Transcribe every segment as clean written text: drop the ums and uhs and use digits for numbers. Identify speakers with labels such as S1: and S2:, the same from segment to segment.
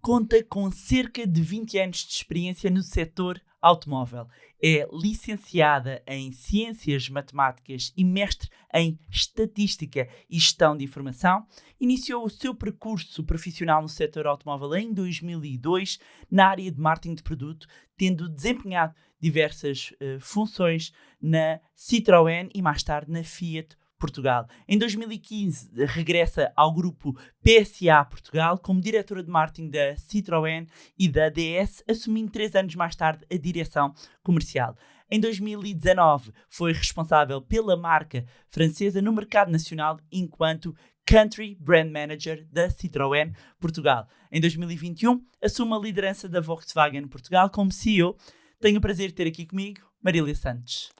S1: conta com cerca de 20 anos de experiência no setor automóvel. É licenciada em Ciências Matemáticas e mestre em Estatística e Gestão de Informação. Iniciou o seu percurso profissional no setor automóvel em 2002, na área de marketing de produto, tendo desempenhado diversas funções na Citroën e mais tarde na Fiat Portugal. Em 2015 regressa ao grupo PSA Portugal como diretora de marketing da Citroën e da DS, assumindo 3 anos mais tarde a direção comercial. Em 2019 foi responsável pela marca francesa no mercado nacional enquanto Country Brand Manager da Citroën Portugal. Em 2021 assume a liderança da Volkswagen Portugal como CEO. Tenho o prazer de ter aqui comigo Marília Santos.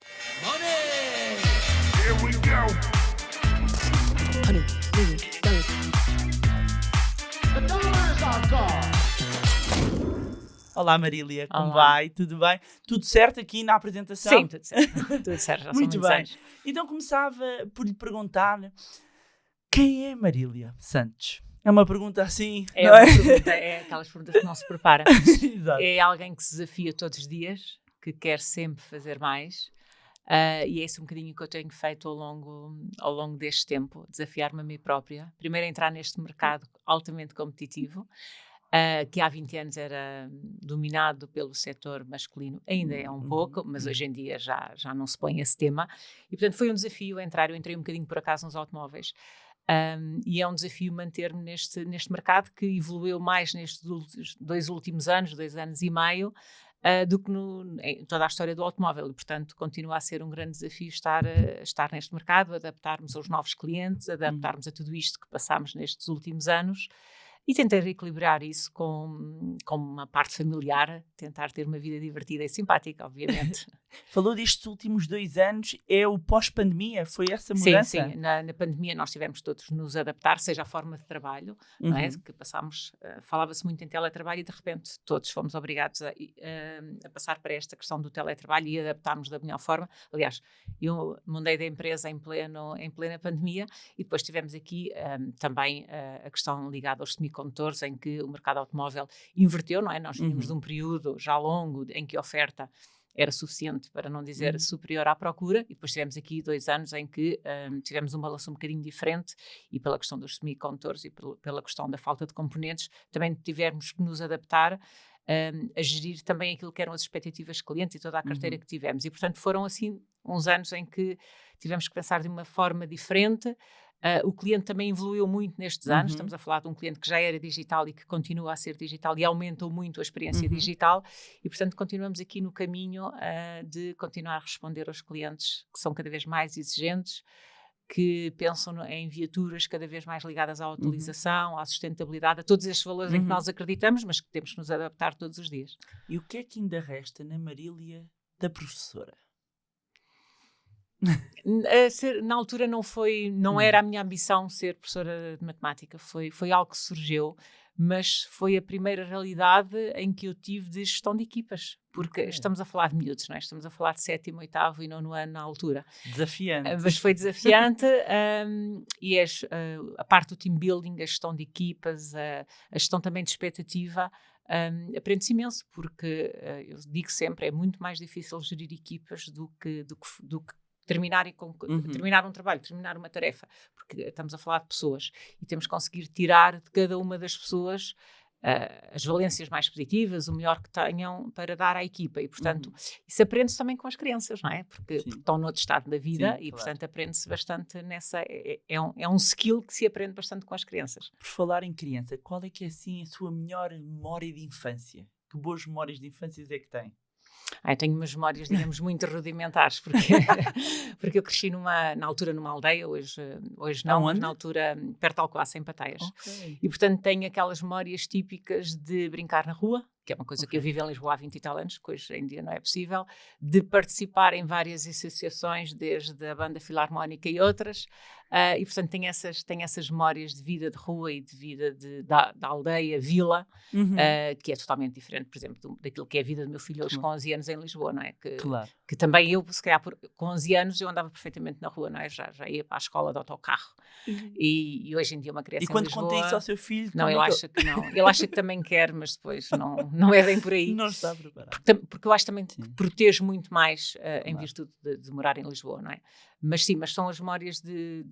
S2: Here we go. The dollar is our God.
S1: Olá Marília, como
S3: Olá.
S1: vai? Tudo bem? Tudo certo aqui na apresentação?
S3: Sim, tudo certo. Tudo certo, já são
S1: Muito
S3: muitos
S1: bem.
S3: anos.
S1: Então começava por lhe perguntar quem é Marília Santos? É uma pergunta assim,
S3: É
S1: não
S3: uma
S1: é?
S3: pergunta, é aquelas perguntas que não se prepara.
S1: Exato.
S3: É alguém que se desafia todos os dias, que quer sempre fazer mais. E é esse um bocadinho que eu tenho feito ao longo deste tempo, desafiar-me a mim própria. Primeiro entrar neste mercado altamente competitivo, que há 20 anos era dominado pelo setor masculino, ainda é um pouco, mas hoje em dia já não se põe esse tema. E portanto foi um desafio entrar, eu entrei um bocadinho por acaso nos automóveis. E é um desafio manter-me neste mercado que evoluiu mais nestes 2 últimos anos, 2 anos e meio, do que em toda a história do automóvel. E, portanto, continua a ser um grande desafio estar neste mercado, adaptarmos aos novos clientes, adaptarmos a tudo isto que passámos nestes últimos anos e tentar equilibrar isso com uma parte familiar, tentar ter uma vida divertida e simpática, obviamente.
S1: Falou destes últimos 2 anos, é o pós-pandemia? Foi essa
S3: Sim,
S1: mudança?
S3: sim. Na pandemia nós tivemos todos de nos adaptar, seja a forma de trabalho, não é? Que passámos, falava-se muito em teletrabalho e de repente todos fomos obrigados a passar para esta questão do teletrabalho e adaptarmos da melhor forma. Aliás, eu mudei da empresa em plena pandemia e depois tivemos aqui também a questão ligada aos semicondutores, em que o mercado automóvel inverteu, não é? Nós vínhamos de um período já longo em que a oferta era suficiente, para não dizer superior à procura, e depois tivemos aqui 2 anos em que tivemos um balanço um bocadinho diferente e pela questão dos semicondutores e pela questão da falta de componentes, também tivemos que nos adaptar a gerir também aquilo que eram as expectativas de clientes e toda a carteira que tivemos. E, portanto, foram assim uns anos em que tivemos que pensar de uma forma diferente. O cliente também evoluiu muito nestes anos, estamos a falar de um cliente que já era digital e que continua a ser digital e aumentou muito a experiência digital e, portanto, continuamos aqui no caminho de continuar a responder aos clientes que são cada vez mais exigentes, que pensam em viaturas cada vez mais ligadas à utilização, à sustentabilidade, a todos estes valores em que nós acreditamos, mas que temos que nos adaptar todos os dias.
S1: E o que é que ainda resta na Marília da professora?
S3: Na altura não era a minha ambição ser professora de matemática, foi algo que surgiu, mas foi a primeira realidade em que eu tive de gestão de equipas, porque estamos a falar de miúdos, não é? Estamos a falar de 7º, 8º e 9º ano na altura.
S1: Desafiante.
S3: Mas foi desafiante e a parte do team building, a gestão de equipas, a gestão também de expectativa, aprende-se imenso, porque eu digo sempre, é muito mais difícil gerir equipas do que terminar um trabalho, terminar uma tarefa, porque estamos a falar de pessoas e temos que conseguir tirar de cada uma das pessoas as valências mais positivas, o melhor que tenham para dar à equipa e, portanto, isso aprende-se também com as crianças, não é? Porque estão noutro estado da vida e, portanto, aprende-se bastante é um skill que se aprende bastante com as crianças.
S1: Por falar em criança, qual é que é assim a sua melhor memória de infância? Que boas memórias de infância é que tem?
S3: Eu tenho umas memórias, digamos, muito rudimentares, porque eu cresci na altura numa aldeia, hoje não, mas na altura perto de Alcoaça, em Pataias.
S1: Okay.
S3: E, portanto, tenho aquelas memórias típicas de brincar na rua, que é uma coisa que eu vivo em Lisboa há 20 e tal anos, que hoje em dia não é possível, de participar em várias associações, desde a Banda Filarmónica e outras, E portanto tem essas memórias de vida de rua e de vida da aldeia, vila, que é totalmente diferente, por exemplo, daquilo que é a vida do meu filho hoje com 11 anos em Lisboa, não é? Que também eu, se calhar, com 11 anos eu andava perfeitamente na rua, não é? Já ia para a escola de autocarro. E hoje em dia uma criança
S1: E quando
S3: em Lisboa...
S1: conta isso ao seu filho...
S3: Não, ele acha que não. Ele acha que também quer, mas depois não é bem por aí.
S1: Não está preparado.
S3: Porque eu acho também que protege muito mais em virtude de morar em Lisboa, não é? Mas são as memórias de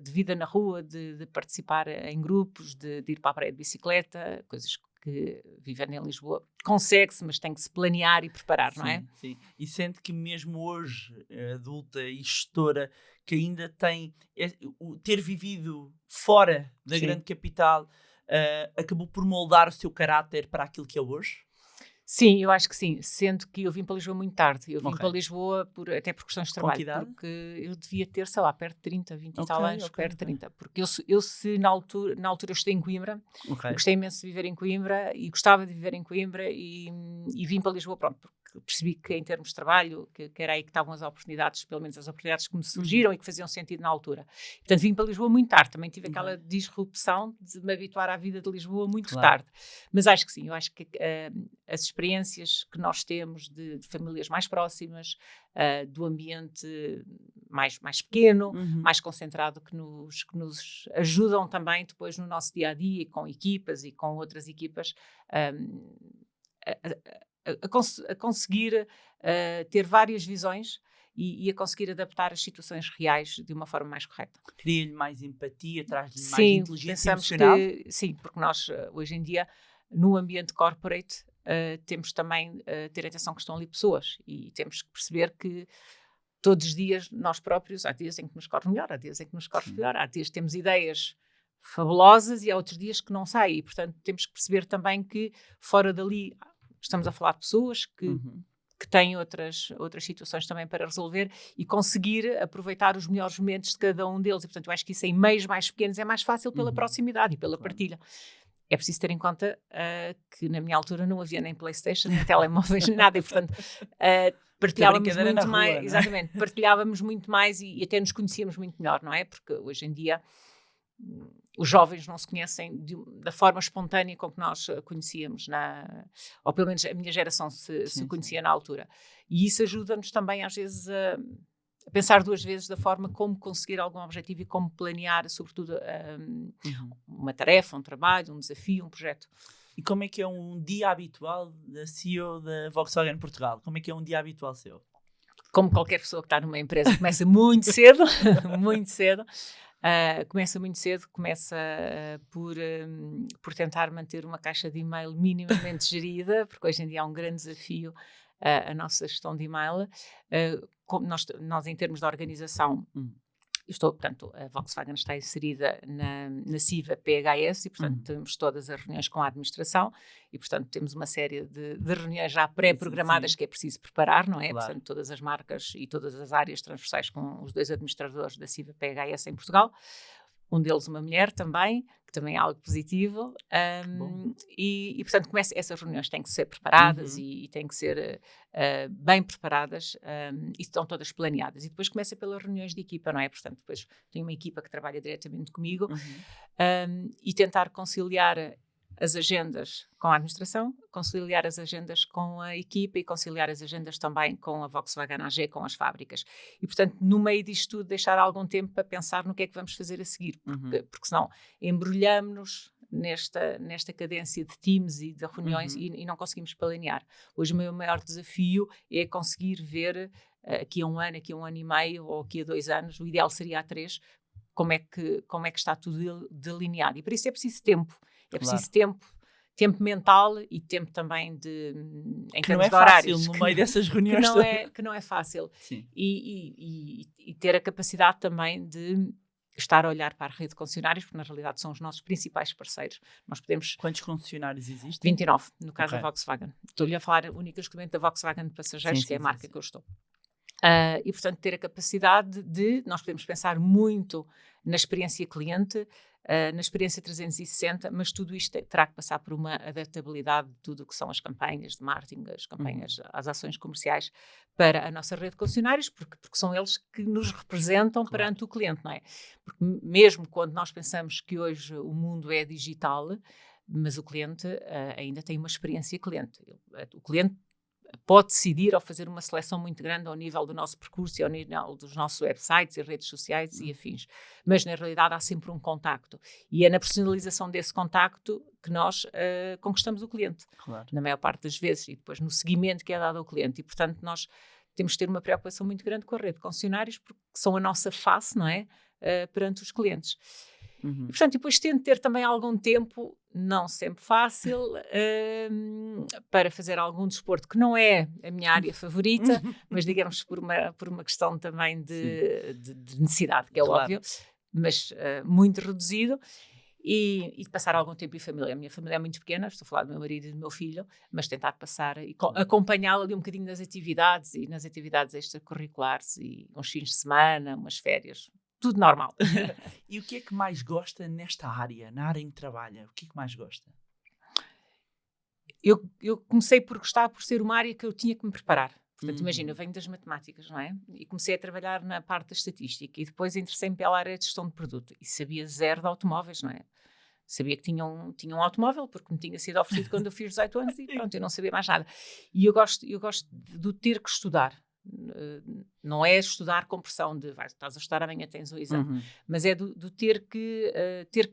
S3: vida na rua, de participar em grupos, de ir para a praia de bicicleta, coisas que vivendo em Lisboa consegue-se, mas tem que se planear e preparar, não é?
S1: Sim. E sente que mesmo hoje, adulta e gestora, que ainda tem ter vivido fora da grande capital, acabou por moldar o seu caráter para aquilo que é hoje?
S3: Sim, eu acho que sim, sendo que eu vim para Lisboa muito tarde. Eu vim para Lisboa até por questões de trabalho, porque eu devia ter, sei lá, perto de 30, 20 e tal anos, perto de 30. Porque eu na altura eu estudei em Coimbra, eu gostei imenso de viver em Coimbra e gostava de viver em Coimbra e vim para Lisboa, pronto, porque percebi que em termos de trabalho, que era aí que estavam as oportunidades, pelo menos as oportunidades que me surgiram e que faziam sentido na altura. Portanto, vim para Lisboa muito tarde, também tive aquela disrupção de me habituar à vida de Lisboa muito tarde. Mas acho que sim, eu acho que as experiências que nós temos de famílias mais próximas, do ambiente mais pequeno, mais concentrado, que nos ajudam também depois no nosso dia-a-dia, com equipas e com outras equipas, a conseguir ter várias visões e a conseguir adaptar as situações reais de uma forma mais correta.
S1: Cria-lhe mais empatia, traz-lhe mais inteligência emocional?
S3: Sim, porque nós hoje em dia, no ambiente corporate, temos também ter atenção que estão ali pessoas e temos que perceber que todos os dias nós próprios, há dias em que nos corre melhor, há dias em que nos corre pior, há dias que temos ideias fabulosas e há outros dias que não saem, e portanto temos que perceber também que fora dali estamos a falar de pessoas que têm outras situações também para resolver e conseguir aproveitar os melhores momentos de cada um deles, e portanto eu acho que isso em meios mais pequenos é mais fácil pela proximidade e pela partilha. É preciso ter em conta que na minha altura não havia nem PlayStation, nem telemóveis, nem nada, e portanto partilhávamos muito mais, rua, exatamente, partilhávamos muito mais e até nos conhecíamos muito melhor, não é? Porque hoje em dia os jovens não se conhecem da forma espontânea com que nós conhecíamos, ou pelo menos a minha geração se conhecia na altura. E isso ajuda-nos também às vezes a pensar duas vezes da forma como conseguir algum objetivo e como planear, sobretudo, uma tarefa, um trabalho, um desafio, um projeto.
S1: E como é que é um dia habitual da CEO da Volkswagen Portugal? Como é que é um dia habitual seu?
S3: Como qualquer pessoa que está numa empresa, começa muito cedo, muito cedo. Começa muito cedo, começa por tentar manter uma caixa de e-mail minimamente gerida, porque hoje em dia há um grande desafio a nossa gestão de e-mail. Como nós em termos de organização, portanto, a Volkswagen está inserida na CIVA PHS e, portanto, temos todas as reuniões com a administração e, portanto, temos uma série de reuniões já pré-programadas que é preciso preparar, não é? Claro. Portanto, todas as marcas e todas as áreas transversais com os 2 administradores da CIVA PHS em Portugal. Um deles uma mulher também, que também é algo positivo, e portanto essas reuniões têm que ser preparadas e têm que ser bem preparadas e estão todas planeadas. E depois começa pelas reuniões de equipa, não é? Portanto, depois tenho uma equipa que trabalha diretamente comigo e tentar conciliar as agendas com a administração, conciliar as agendas com a equipa e conciliar as agendas também com a Volkswagen AG, com as fábricas. E, portanto, no meio disto tudo, deixar algum tempo para pensar no que é que vamos fazer a seguir, porque senão embrulhamos-nos nesta cadência de teams e de reuniões e não conseguimos planear. Hoje o meu maior desafio é conseguir ver aqui a um ano e meio, ou aqui a 2 anos, o ideal seria a 3, como é que está tudo delineado. E para isso é preciso tempo. É preciso tempo mental e tempo também em termos de horários.
S1: Fácil no meio dessas reuniões.
S3: Que não é fácil. E ter a capacidade também de estar a olhar para a rede de concessionários, porque na realidade são os nossos principais parceiros. Nós podemos...
S1: Quantos concessionários existem?
S3: 29, no caso da Volkswagen. Estou-lhe a falar única e exclusivamente da Volkswagen de passageiros, que é a marca que eu estou. E, portanto, ter a capacidade de... Nós podemos pensar muito na experiência cliente, na experiência 360, mas tudo isto terá que passar por uma adaptabilidade de tudo o que são as campanhas de marketing, as campanhas, as ações comerciais para a nossa rede de concessionários, porque são eles que nos representam perante o cliente, não é? Porque mesmo quando nós pensamos que hoje o mundo é digital, mas o cliente ainda tem uma experiência cliente. O cliente pode decidir ou fazer uma seleção muito grande ao nível do nosso percurso e ao nível dos nossos websites e redes sociais e afins. Mas, na realidade, há sempre um contacto. E é na personalização desse contacto que nós conquistamos o cliente, na maior parte das vezes, e depois no seguimento que é dado ao cliente. E, portanto, nós temos de ter uma preocupação muito grande com a rede de concessionários, porque são a nossa face, não é? Perante os clientes. E, portanto, depois tento ter também algum tempo, não sempre fácil, para fazer algum desporto que não é a minha área favorita, mas digamos por uma questão também de necessidade, que é óbvio, mas muito reduzido. E passar algum tempo em família. A minha família é muito pequena, estou a falar do meu marido e do meu filho, mas tentar passar e acompanhá-lo ali um bocadinho nas atividades e nas atividades extracurriculares e uns fins de semana, umas férias. Tudo normal.
S1: E o que é que mais gosta nesta área, na área em que trabalha? O que é que mais gosta?
S3: Eu comecei por gostar, por ser uma área que eu tinha que me preparar. Portanto, imagina, eu venho das matemáticas, não é? E comecei a trabalhar na parte da estatística e depois interessei-me pela área de gestão de produto. E sabia zero de automóveis, não é? Sabia que tinha um automóvel, porque me tinha sido oferecido quando eu fiz 18 anos e pronto, eu não sabia mais nada. E eu gosto de ter que estudar. Não é estudar com pressão de estás a estudar amanhã tens o exame, mas é do ter que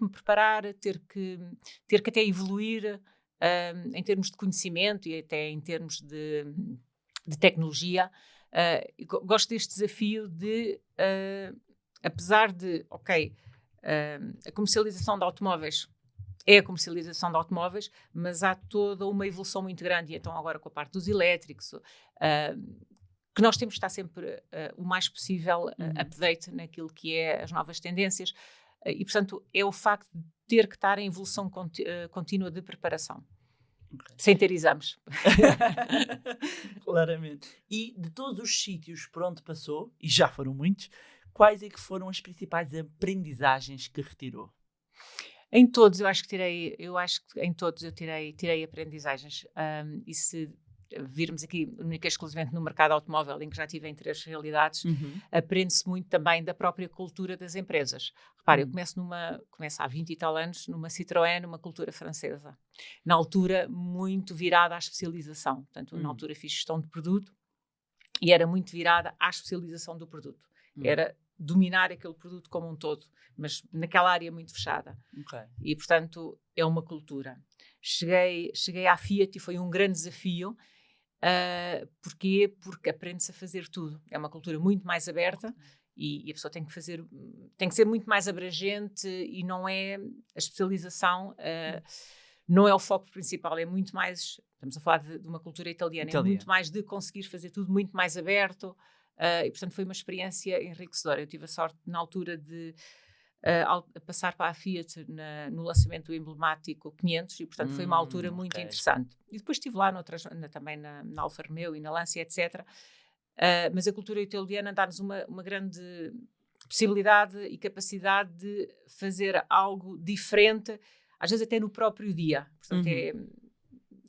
S3: me preparar, ter que até evoluir em termos de conhecimento e até em termos de tecnologia. Gosto deste desafio de, apesar de, a comercialização de automóveis é a comercialização de automóveis, mas há toda uma evolução muito grande, e então agora com a parte dos elétricos, que nós temos que estar sempre o mais possível update naquilo que é as novas tendências, e portanto é o facto de ter que estar em evolução contínua de preparação. Sem ter exames.
S1: Claramente. E de todos os sítios por onde passou, e já foram muitos, quais é que foram as principais aprendizages que retirou?
S3: Em todos, eu acho que em todos eu tirei aprendizagens. E se virmos aqui única e exclusivamente no mercado automóvel, em que já tive em 3 realidades, aprende-se muito também da própria cultura das empresas. Repare, eu começo há 20 e tal anos numa Citroën, numa cultura francesa. Na altura, muito virada à especialização. Portanto, na altura fiz gestão de produto e era muito virada à especialização do produto. Era dominar aquele produto como um todo, mas naquela área muito fechada. E, portanto, é uma cultura. Cheguei à Fiat e foi um grande desafio. Porquê? Porque aprende-se a fazer tudo. É uma cultura muito mais aberta e a pessoa tem que ser muito mais abrangente, e não é a especialização, não é o foco principal, é muito mais, estamos a falar de uma cultura italiana, é muito mais de conseguir fazer tudo muito mais aberto, e portanto foi uma experiência enriquecedora. Eu tive a sorte na altura de passar para a Fiat no lançamento do emblemático 500, e portanto foi uma altura muito interessante. E depois estive lá também na Alfa Romeo e na Lancia, etc. Mas a cultura italiana dá-nos uma grande possibilidade e capacidade de fazer algo diferente, às vezes até no próprio dia. Portanto,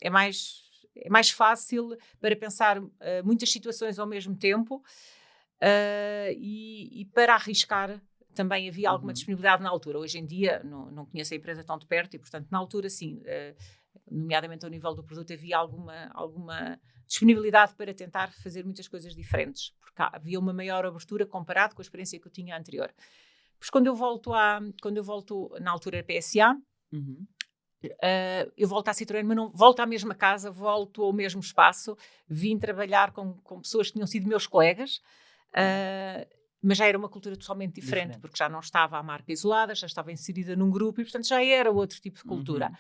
S3: é mais fácil para pensar muitas situações ao mesmo tempo, e para arriscar. Também havia alguma disponibilidade na altura. Hoje em dia, não conheço a empresa tão de perto e, portanto, na altura, sim, nomeadamente ao nível do produto, havia alguma disponibilidade para tentar fazer muitas coisas diferentes, porque havia uma maior abertura comparado com a experiência que eu tinha anterior. Pois quando eu volto na altura PSA, eu volto à Citroën, mas não volto à mesma casa, volto ao mesmo espaço, vim trabalhar com pessoas que tinham sido meus colegas, mas já era uma cultura totalmente diferente, porque já não estava a marca isolada, já estava inserida num grupo e, portanto, já era outro tipo de cultura.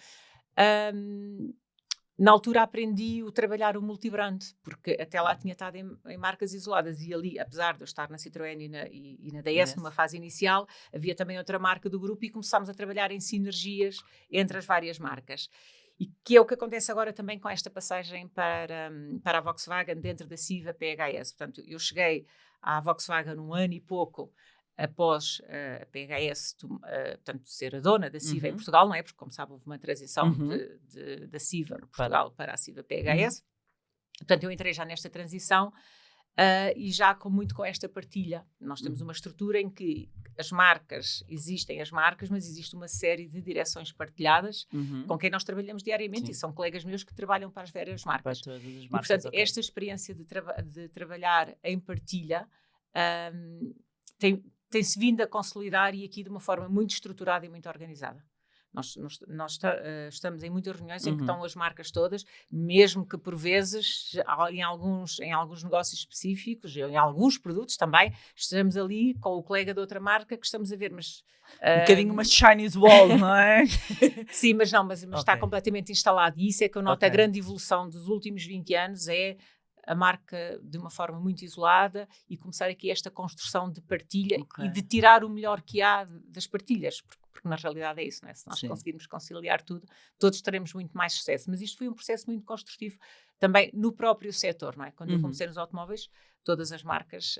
S3: Na altura aprendi a trabalhar o multibrand, porque até lá tinha estado em marcas isoladas, e ali, apesar de eu estar na Citroën e na DS, numa fase inicial, havia também outra marca do grupo e começámos a trabalhar em sinergias entre as várias marcas. E que é o que acontece agora também com esta passagem para a Volkswagen dentro da CIVA PHS. Portanto, eu cheguei à Volkswagen 1 ano e pouco após a PHS portanto, ser a dona da CIVA em
S1: Uhum.
S3: Portugal, não é? Porque, como sabe, houve uma transição
S1: Uhum.
S3: da CIVA Portugal para a CIVA PHS. Portanto, eu entrei já nesta transição e já muito com esta partilha. Nós temos uma estrutura em que existem as marcas, mas existe uma série de direções partilhadas com quem nós trabalhamos diariamente.
S1: Sim.
S3: E são colegas meus que trabalham para as várias marcas.
S1: Para todas as
S3: E,
S1: marcas,
S3: portanto,
S1: ok.
S3: esta experiência de trabalhar em partilha tem-se vindo a consolidar, e aqui de uma forma muito estruturada e muito organizada. Nós estamos em muitas reuniões em que estão as marcas todas, mesmo que por vezes, em alguns negócios específicos, em alguns produtos também, estamos ali com o colega de outra marca que estamos a ver, mas...
S1: Um bocadinho uma Chinese wall, não é?
S3: Sim, mas está completamente instalado, e isso é que eu noto a grande evolução dos últimos 20 anos, é a marca de uma forma muito isolada e começar aqui esta construção de partilha e de tirar o melhor que há das partilhas, porque na realidade é isso, não é? Se nós conseguirmos conciliar tudo, todos teremos muito mais sucesso. Mas isto foi um processo muito construtivo também no próprio setor, não é? Quando eu comecei nos automóveis, todas as marcas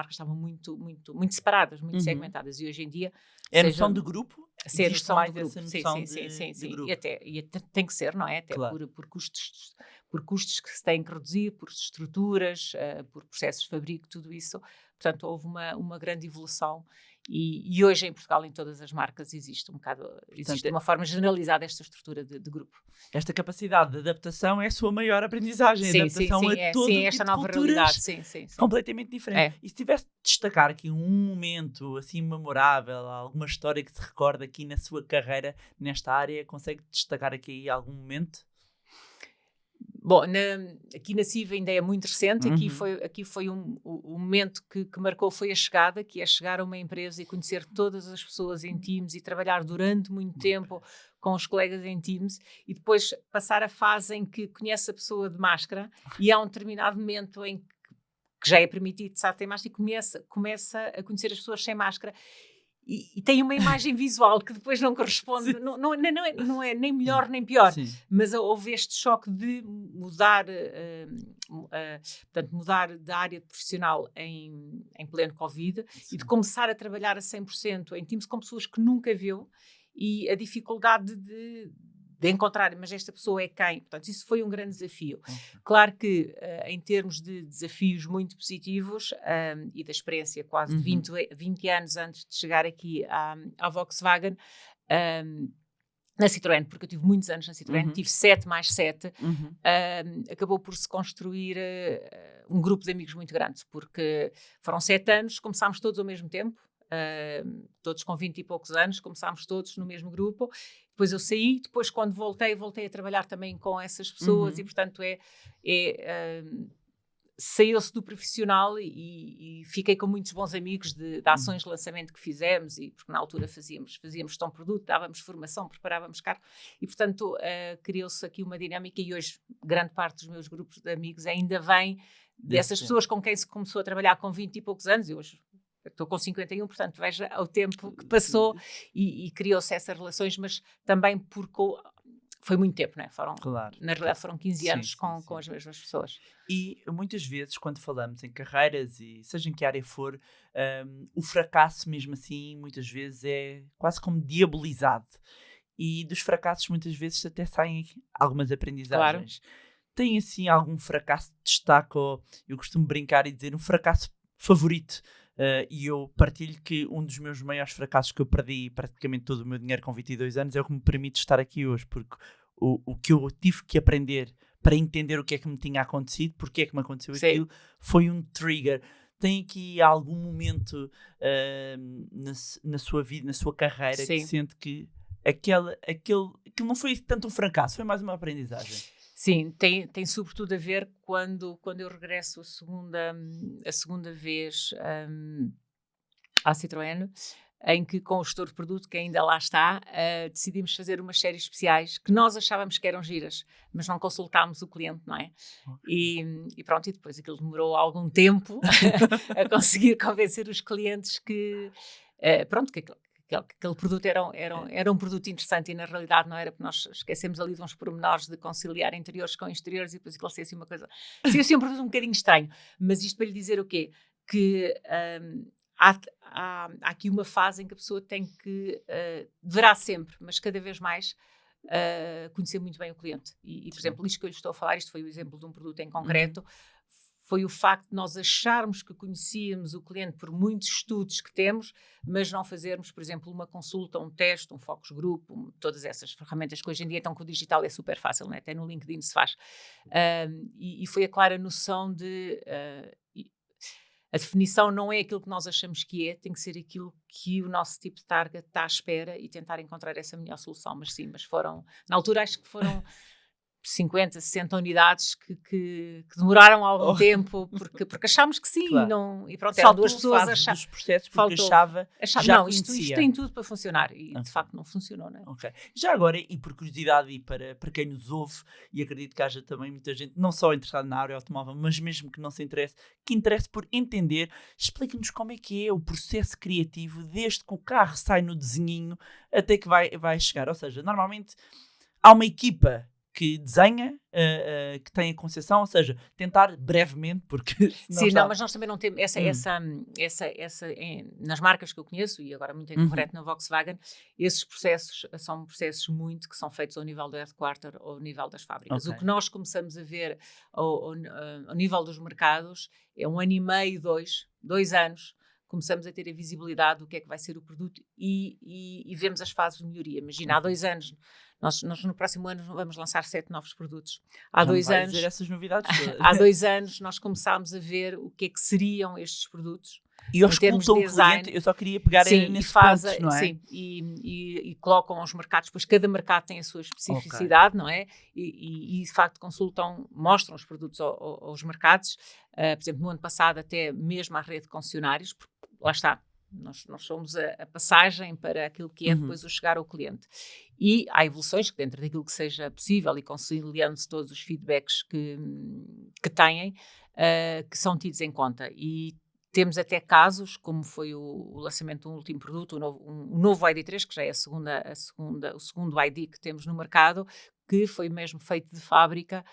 S3: estavam muito, muito, muito separadas, muito segmentadas, e hoje em dia...
S1: É a noção de grupo?
S3: Ser
S1: Existe
S3: noção
S1: mais
S3: de grupo.
S1: essa noção
S3: Sim.
S1: grupo.
S3: E até tem que ser, não é? Até
S1: Claro.
S3: por custos que se têm que reduzir, por estruturas, por processos de fabrico, tudo isso. Portanto, houve uma grande evolução, e hoje em Portugal, em todas as marcas, existe de uma forma generalizada esta estrutura de grupo.
S1: Esta capacidade de adaptação é a sua maior aprendizagem. Adaptação a todo tipo
S3: esta
S1: de
S3: nova
S1: culturas
S3: realidade. Sim.
S1: completamente diferente. E se tivesse de destacar aqui um momento assim memorável, alguma história que se recorda aqui na sua carreira nesta área, consegue destacar aqui algum momento?
S3: Bom, aqui na CIVA ainda é muito recente. Aqui foi um momento que marcou, foi a chegada, que é chegar a uma empresa e conhecer todas as pessoas em Teams e trabalhar durante muito tempo com os colegas em Teams, e depois passar a fase em que conhece a pessoa de máscara e há um determinado momento em que já é permitido estar sem máscara e começa a conhecer as pessoas sem máscara. E tem uma imagem visual que depois não corresponde, não é nem melhor nem pior, mas houve este choque de mudar, portanto, mudar da área profissional em pleno Covid e de começar a trabalhar a 100% em Teams com pessoas que nunca viu, e a dificuldade de encontrar, mas esta pessoa é quem? Portanto, isso foi um grande desafio. Claro que, em termos de desafios muito positivos e da experiência quase de 20 anos antes de chegar aqui à Volkswagen, na Citroën, porque eu tive muitos anos na Citroën, tive 7 mais 7, acabou por se construir um grupo de amigos muito grande, porque foram 7 anos, começámos todos ao mesmo tempo, todos com 20 e poucos anos, começámos todos no mesmo grupo. Depois eu saí, depois quando voltei a trabalhar também com essas pessoas, e portanto saiu-se do profissional e fiquei com muitos bons amigos de ações de lançamento que fizemos, e porque na altura fazíamos gestão de produto, dávamos formação, preparávamos carro, e portanto criou-se aqui uma dinâmica, e hoje grande parte dos meus grupos de amigos ainda vem dessas pessoas com quem se começou a trabalhar com 20 e poucos anos, e hoje estou com 51, portanto veja o tempo que passou, e criou-se essas relações, mas também porque foi muito tempo, não é? Na realidade foram 15 anos com as mesmas pessoas.
S1: E muitas vezes, quando falamos em carreiras, e seja em que área for, o fracasso mesmo assim, muitas vezes é quase como diabolizado. E dos fracassos muitas vezes até saem algumas aprendizagens. Claro. Tem assim algum fracasso que destaca, ou eu costumo brincar e dizer um fracasso favorito? E eu partilho que um dos meus maiores fracassos, que eu perdi praticamente todo o meu dinheiro com 22 anos, é o que me permite estar aqui hoje, porque o que eu tive que aprender para entender o que é que me tinha acontecido, porque é que me aconteceu aquilo, foi um trigger. Tem aqui algum momento na sua vida, na sua carreira, que sente que aquilo não foi tanto um fracasso, foi mais uma aprendizagem?
S3: Sim, tem sobretudo a ver quando eu regresso a segunda vez à Citroën, em que com o gestor de produto, que ainda lá está, decidimos fazer umas séries especiais que nós achávamos que eram giras, mas não consultámos o cliente, não é? E pronto, e depois aquilo demorou algum tempo a conseguir convencer os clientes que aquele produto era um produto interessante, e na realidade não era, porque nós esquecemos ali de uns pormenores de conciliar interiores com exteriores, e depois aquilo saiu assim uma coisa, saiu assim um produto um bocadinho estranho. Mas isto para lhe dizer o quê? Que há aqui uma fase em que a pessoa tem que, deverá sempre, mas cada vez mais, conhecer muito bem o cliente. E, por exemplo, isto que eu lhe estou a falar, isto foi o exemplo de um produto em concreto, foi o facto de nós acharmos que conhecíamos o cliente por muitos estudos que temos, mas não fazermos, por exemplo, uma consulta, um teste, um focus group, todas essas ferramentas que hoje em dia, então, com o digital é super fácil, né? Até no LinkedIn se faz. E foi a clara noção de... a definição não é aquilo que nós achamos que é, tem que ser aquilo que o nosso tipo de target está à espera e tentar encontrar essa melhor solução. Mas sim, foram... Na altura acho que foram 50, 60 unidades que demoraram algum tempo, porque achámos que sim,
S1: Claro.
S3: e pronto, eram duas
S1: Saltou a
S3: pessoas
S1: fase
S3: achavam.
S1: dos processos porque achava já
S3: Não, isto
S1: conhecia.
S3: tem tudo para funcionar e
S1: Ok.
S3: de facto não funcionou, não é?
S1: Ok. Já agora, e por curiosidade e para quem nos ouve, e acredito que haja também muita gente, não só interessada na área automóvel, mas mesmo que não se interesse, que interesse por entender, explica-nos como é que é o processo criativo desde que o carro sai no desenhinho até que vai chegar. Ou seja, normalmente há uma equipa que desenha, que tem a concepção, ou seja, tentar brevemente, porque
S3: Sim, não, mas nós também não temos nas marcas que eu conheço, e agora muito em concreto na Volkswagen, esses processos são processos que são feitos ao nível do headquarter ou ao nível das fábricas.
S1: Ok.
S3: O que nós começamos a ver ao nível dos mercados é 1 ano e meio, 2 anos, começamos a ter a visibilidade do que é que vai ser o produto e vemos as fases de melhoria. Imagina, há 2 anos, nós no próximo ano vamos lançar 7 novos produtos. Há
S1: Já me
S3: 2
S1: vai
S3: anos,
S1: dizer essas novidades todas.
S3: há 2 anos nós começámos a ver o que é que seriam estes produtos.
S1: E
S3: em termos
S1: auscultam
S3: de
S1: o
S3: design.
S1: cliente, eu só queria pegar
S3: Sim,
S1: nesse
S3: e
S1: ponto, não é?
S3: Sim, e colocam aos mercados, pois cada mercado tem a sua especificidade, não é? E de facto mostram os produtos aos mercados. Por exemplo, no ano passado até mesmo à rede de concessionários, porque lá está, nós somos a passagem para aquilo que é depois o chegar ao cliente. E há evoluções que dentro daquilo que seja possível e conciliando-se todos os feedbacks que têm, que são tidos em conta. E temos até casos, como foi o lançamento de um último produto, o novo ID3, que já é o segundo ID que temos no mercado, que foi mesmo feito de fábrica.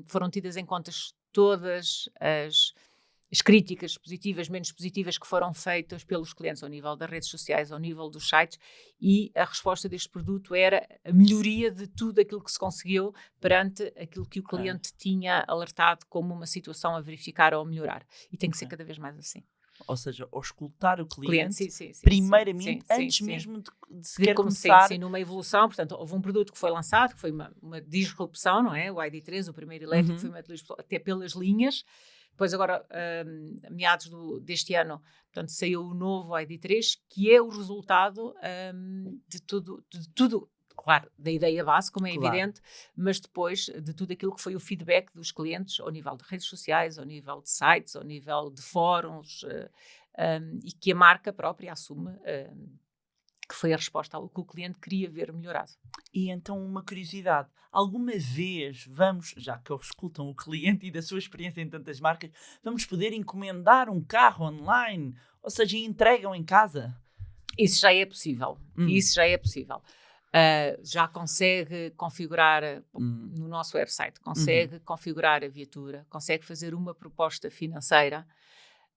S3: Foram tidas em conta todas as críticas positivas, menos positivas que foram feitas pelos clientes ao nível das redes sociais, ao nível dos sites, e a resposta deste produto era a melhoria de tudo aquilo que se conseguiu perante aquilo que o cliente tinha alertado como uma situação a verificar ou a melhorar. E tem que ser cada vez mais assim.
S1: Ou seja, auscultar o cliente,
S3: sim,
S1: primeiramente, antes mesmo de sequer começar.
S3: Sim, numa evolução, portanto, houve um produto que foi lançado, que foi uma disrupção, não é? O ID3, o primeiro elétrico, foi uma disrupção até pelas linhas. Depois agora, a meados deste ano, portanto, saiu o novo ID3, que é o resultado de tudo, claro, da ideia base, como é evidente, mas depois de tudo aquilo que foi o feedback dos clientes ao nível de redes sociais, ao nível de sites, ao nível de fóruns, e que a marca própria assume que foi a resposta ao que o cliente queria ver melhorado.
S1: E então uma curiosidade, alguma vez já que auscultam o cliente e da sua experiência em tantas marcas, vamos poder encomendar um carro online? Ou seja, entregam em casa?
S3: Isso já é possível. Já consegue configurar no nosso website, consegue configurar a viatura, consegue fazer uma proposta financeira.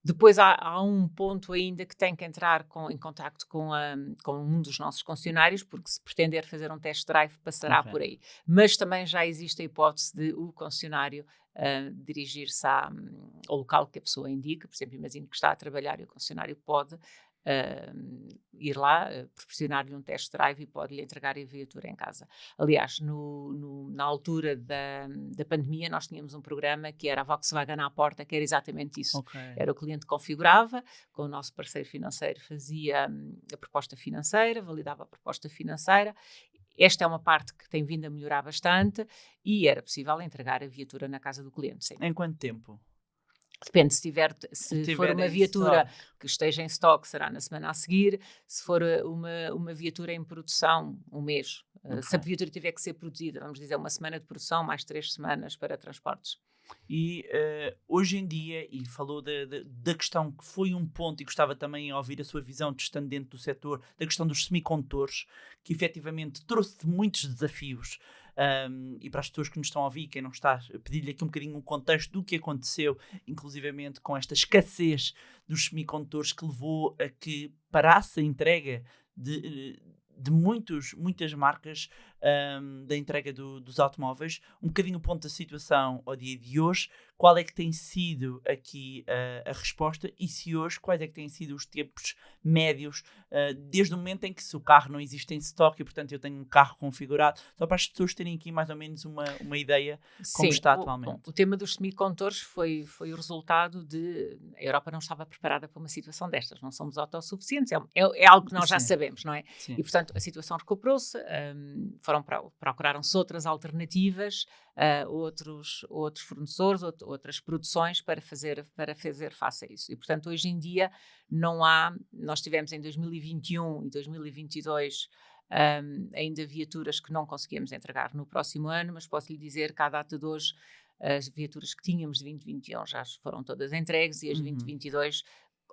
S3: Depois há um ponto ainda que tem que entrar em contacto com um dos nossos concessionários, porque se pretender fazer um test drive passará por aí. Mas também já existe a hipótese de o concessionário dirigir-se ao local que a pessoa indica. Por exemplo, imagino que está a trabalhar e o concessionário pode ir lá, proporcionar-lhe um test drive e pode-lhe entregar a viatura em casa. Aliás, na altura da pandemia, nós tínhamos um programa que era a Volkswagen à porta, que era exatamente isso. Era o cliente que configurava, com o nosso parceiro financeiro fazia a proposta financeira, validava a proposta financeira. Esta é uma parte que tem vindo a melhorar bastante e era possível entregar a viatura na casa do cliente. Sim.
S1: Em quanto tempo?
S3: Depende, se for uma viatura que esteja em stock, será na semana a seguir. Se for uma viatura em produção, um mês. Se a viatura tiver que ser produzida, vamos dizer, uma semana de produção, mais 3 semanas para transportes.
S1: E hoje em dia, e falou da questão que foi um ponto, e gostava também de ouvir a sua visão de estando dentro do setor, da questão dos semicondutores, que efetivamente trouxe muitos desafios e para as pessoas que nos estão a ouvir, quem não está, pedir-lhe aqui um bocadinho um contexto do que aconteceu, inclusivamente com esta escassez dos semicondutores que levou a que parasse a entrega de muitas marcas da entrega dos automóveis. Um bocadinho o ponto da situação ao dia de hoje, qual é que tem sido aqui a resposta e se hoje, quais é que têm sido os tempos médios, desde o momento em que se o carro não existe em stock e portanto eu tenho um carro configurado, só para as pessoas terem aqui mais ou menos uma ideia como está atualmente.
S3: O tema dos semicondutores foi o resultado de a Europa não estava preparada para uma situação destas, não somos autossuficientes, é algo que nós já sabemos, não é?
S1: Sim.
S3: E portanto a situação recuperou-se, procuraram-se outras alternativas, outros fornecedores, outras produções para fazer face a isso. E portanto hoje em dia nós tivemos em 2021 e 2022 ainda viaturas que não conseguíamos entregar no próximo ano, mas posso lhe dizer que à data de hoje as viaturas que tínhamos de 2021 já foram todas entregues e as 2022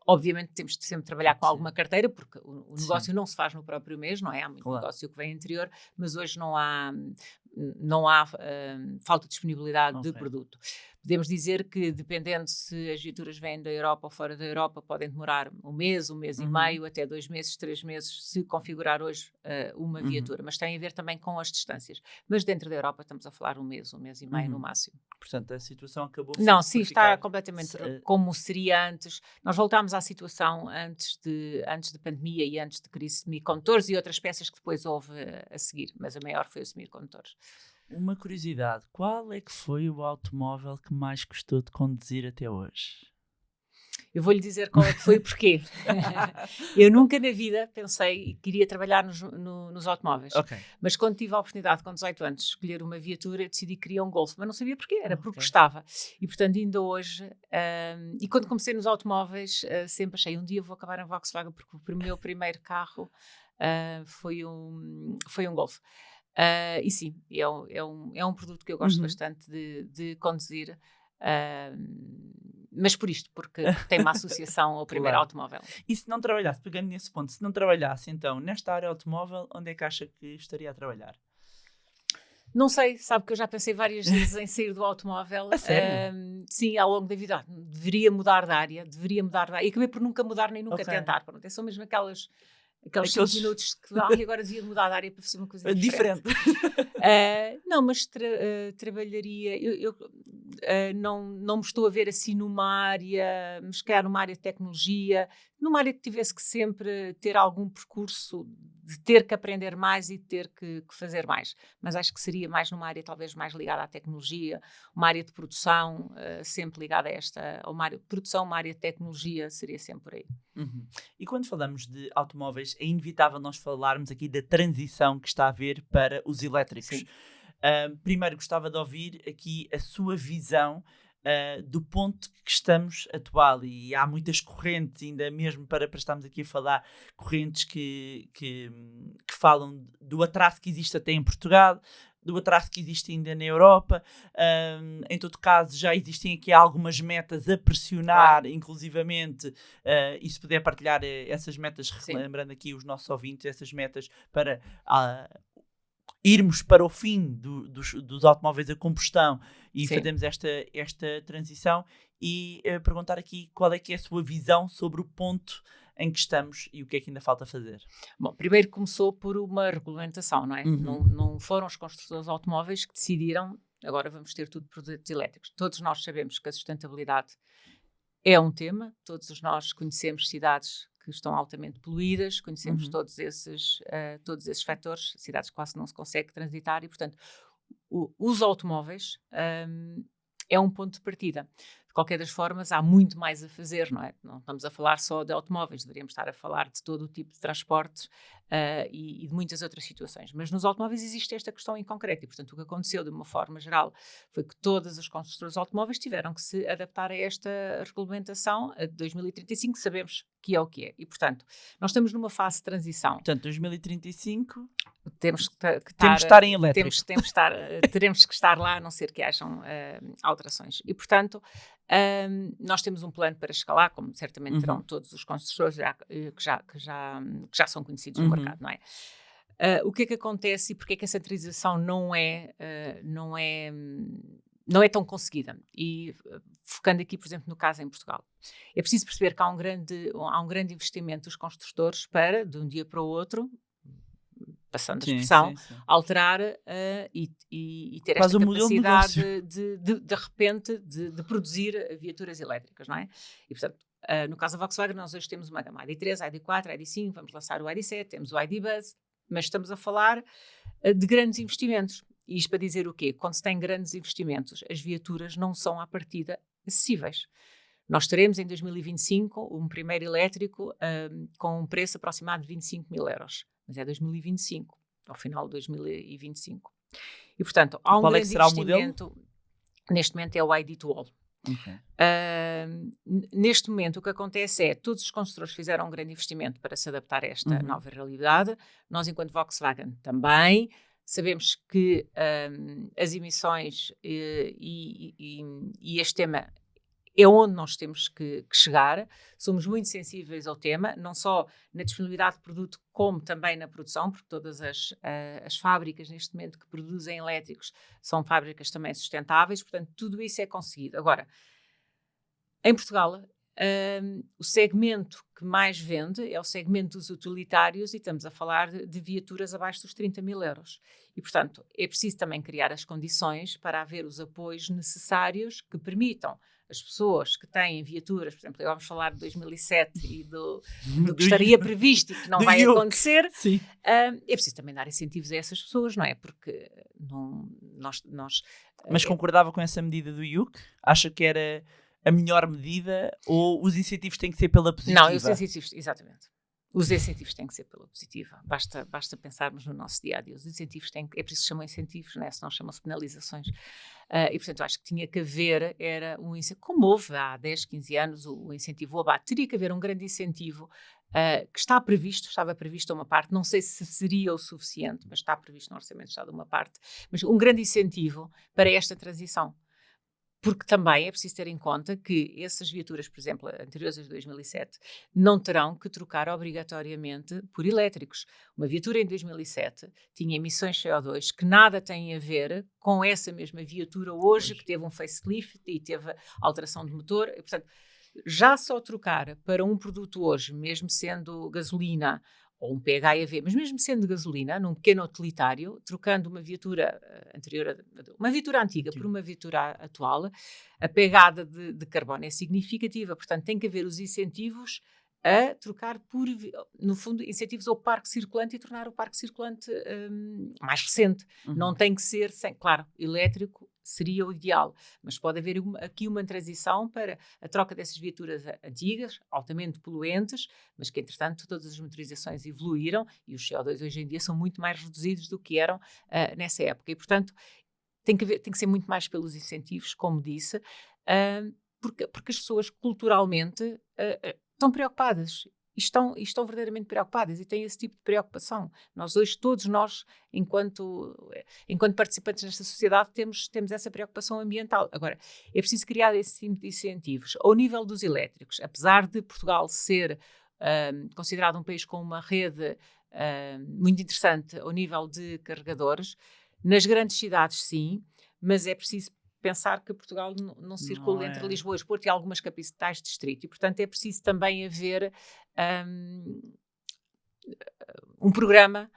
S3: obviamente temos de sempre trabalhar com alguma carteira, porque o negócio não se faz no próprio mês, não é? Há muito negócio que vem anterior, mas hoje não há falta de disponibilidade de produto. Podemos dizer que, dependendo se as viaturas vêm da Europa ou fora da Europa, podem demorar um mês e meio, até 2 meses, 3 meses, se configurar hoje uma viatura. Mas tem a ver também com as distâncias. Mas dentro da Europa estamos a falar um mês e meio no máximo.
S1: Portanto, a situação acabou...
S3: Não, sim, está completamente como seria antes. Nós voltámos à situação antes de pandemia e antes de crise de semicondutores e outras peças que depois houve a seguir, mas a maior foi os semicondutores.
S1: Uma curiosidade, qual é que foi o automóvel que mais gostou de conduzir até hoje?
S3: Eu vou-lhe dizer qual é que foi e porquê. Eu nunca na vida pensei que iria trabalhar nos automóveis.
S1: Okay.
S3: Mas quando tive a oportunidade, com 18 anos, de escolher uma viatura, decidi que queria um Golf. Mas não sabia porquê, era porque gostava. E portanto, ainda hoje... e quando comecei nos automóveis, sempre achei, um dia vou acabar em Volkswagen, porque o meu primeiro carro foi um Golf. E sim, é um produto que eu gosto bastante de conduzir, mas porque tem uma associação ao primeiro automóvel.
S1: E se não trabalhasse, pegando nesse ponto, se não trabalhasse então nesta área automóvel, onde é que acha que estaria a trabalhar?
S3: Não sei, sabe que eu já pensei várias vezes em sair do automóvel.
S1: A sério?
S3: Sim, ao longo da vida. Deveria mudar de área. E acabei por nunca mudar nem nunca tentar. Pronto, são mesmo aqueles 5 minutos que agora devia mudar de área para fazer uma coisa diferente. Não, mas trabalharia... Eu não me estou a ver assim numa área, mas se calhar numa área de tecnologia, numa área que tivesse que sempre ter algum percurso de ter que aprender mais e de ter que fazer mais. Mas acho que seria mais numa área talvez mais ligada à tecnologia, uma área de produção, sempre ligada a uma área de produção, uma área de tecnologia, seria sempre por aí.
S1: E quando falamos de automóveis, é inevitável nós falarmos aqui da transição que está a haver para os elétricos. Primeiro gostava de ouvir aqui a sua visão do ponto que estamos atual, e há muitas correntes, ainda mesmo para estarmos aqui a falar, correntes que falam do atraso que existe até em Portugal, do atraso que existe ainda na Europa. Em todo caso, já existem aqui algumas metas a pressionar, inclusivamente, e se puder partilhar essas metas, lembrando aqui os nossos ouvintes, essas metas para irmos para o fim dos automóveis a combustão e fazermos esta transição, e perguntar aqui qual é que é a sua visão sobre o ponto em que estamos e o que é que ainda falta fazer.
S3: Bom, primeiro começou por uma regulamentação, não é? Não foram os construtores de automóveis que decidiram, agora vamos ter tudo produtos elétricos. Todos nós sabemos que a sustentabilidade é um tema, todos nós conhecemos cidades que estão altamente poluídas, conhecemos todos esses fatores, cidades que quase não se consegue transitar, e portanto os automóveis é um ponto de partida. De qualquer das formas, há muito mais a fazer, não é? Não estamos a falar só de automóveis, deveríamos estar a falar de todo o tipo de transportes e de muitas outras situações. Mas nos automóveis existe esta questão em concreto, e portanto o que aconteceu de uma forma geral foi que todas as construtoras de automóveis tiveram que se adaptar a esta regulamentação a 2035, sabemos que é o que é. E portanto, nós estamos numa fase de transição.
S1: Portanto, 2035...
S3: Temos que
S1: estar em elétrico.
S3: Teremos que estar lá, a não ser que hajam alterações. E, portanto, nós temos um plano para escalar, como certamente terão todos os construtores que já são conhecidos no mercado, não é? O que é que acontece e porque é que a centralização não é tão conseguida? E focando aqui, por exemplo, no caso em Portugal. É preciso perceber que há um grande investimento dos construtores para, de um dia para o outro, passando a expressão, alterar e ter
S1: Quase
S3: esta
S1: um modelo de
S3: capacidade de repente de produzir viaturas elétricas, não é? E, portanto, no caso da Volkswagen, nós hoje temos uma gama ID3, ID4, ID5, vamos lançar o ID7, temos o ID Buzz, mas estamos a falar de grandes investimentos. E isto para dizer o quê? Quando se tem grandes investimentos, as viaturas não são à partida acessíveis. Nós teremos em 2025 um primeiro elétrico com um preço aproximado de 25 mil euros. Mas é 2025, ao final de 2025. E, portanto, há um grande investimento. Neste momento é o ID to All.
S1: Okay.
S3: Neste momento o que acontece é todos os construtores fizeram um grande investimento para se adaptar a esta nova realidade. Nós, enquanto Volkswagen, também sabemos que as emissões e este tema é onde nós temos que chegar. Somos muito sensíveis ao tema, não só na disponibilidade de produto, como também na produção, porque todas as fábricas neste momento que produzem elétricos são fábricas também sustentáveis, portanto tudo isso é conseguido. Agora, em Portugal, o segmento que mais vende é o segmento dos utilitários e estamos a falar de viaturas abaixo dos 30 mil euros. E, portanto, é preciso também criar as condições para haver os apoios necessários que permitam as pessoas que têm viaturas, por exemplo, vamos falar de 2007 e do que estaria previsto e que não vai acontecer, é preciso também dar incentivos a essas pessoas, não é? Porque
S1: Mas concordava com essa medida do IUC? Acha que era a melhor medida ou os incentivos têm que ser pela positiva?
S3: Não, os incentivos, exatamente. Os incentivos têm que ser pela positiva. Basta pensarmos no nosso dia-a-dia. Os incentivos é por isso que se chamam incentivos, né? Senão chamam-se penalizações. E, portanto, eu acho que tinha que haver, um incentivo, como houve há 10, 15 anos, o incentivo ABAT. Teria que haver um grande incentivo que estava previsto uma parte, não sei se seria o suficiente, mas está previsto no Orçamento de Estado uma parte, mas um grande incentivo para esta transição. Porque também é preciso ter em conta que essas viaturas, por exemplo, anteriores a 2007, não terão que trocar obrigatoriamente por elétricos. Uma viatura em 2007 tinha emissões CO2 que nada têm a ver com essa mesma viatura hoje, que teve um facelift e teve alteração de motor. E, portanto, já só trocar para um produto hoje, mesmo sendo gasolina ou um PHEV, mas mesmo sendo gasolina, num pequeno utilitário, trocando uma viatura uma viatura antiga por uma viatura atual, a pegada de carbono é significativa. Portanto, tem que haver os incentivos a trocar no fundo, incentivos ao parque circulante e tornar o parque circulante mais recente. Não tem que ser, claro, elétrico seria o ideal, mas pode haver aqui uma transição para a troca dessas viaturas antigas, altamente poluentes, mas que, entretanto, todas as motorizações evoluíram e os CO2 hoje em dia são muito mais reduzidos do que eram nessa época. E, portanto, tem que ser muito mais pelos incentivos, como disse, porque as pessoas culturalmente estão preocupadas. E estão verdadeiramente preocupadas e têm esse tipo de preocupação. Nós hoje, todos nós, enquanto participantes nesta sociedade, temos essa preocupação ambiental. Agora, é preciso criar esse tipo de incentivos. Ao nível dos elétricos, apesar de Portugal ser considerado um país com uma rede muito interessante ao nível de carregadores, nas grandes cidades sim, mas é preciso pensar que Portugal não circula entre Lisboa e Porto e algumas capitais de distrito. E, portanto, é preciso também haver um programa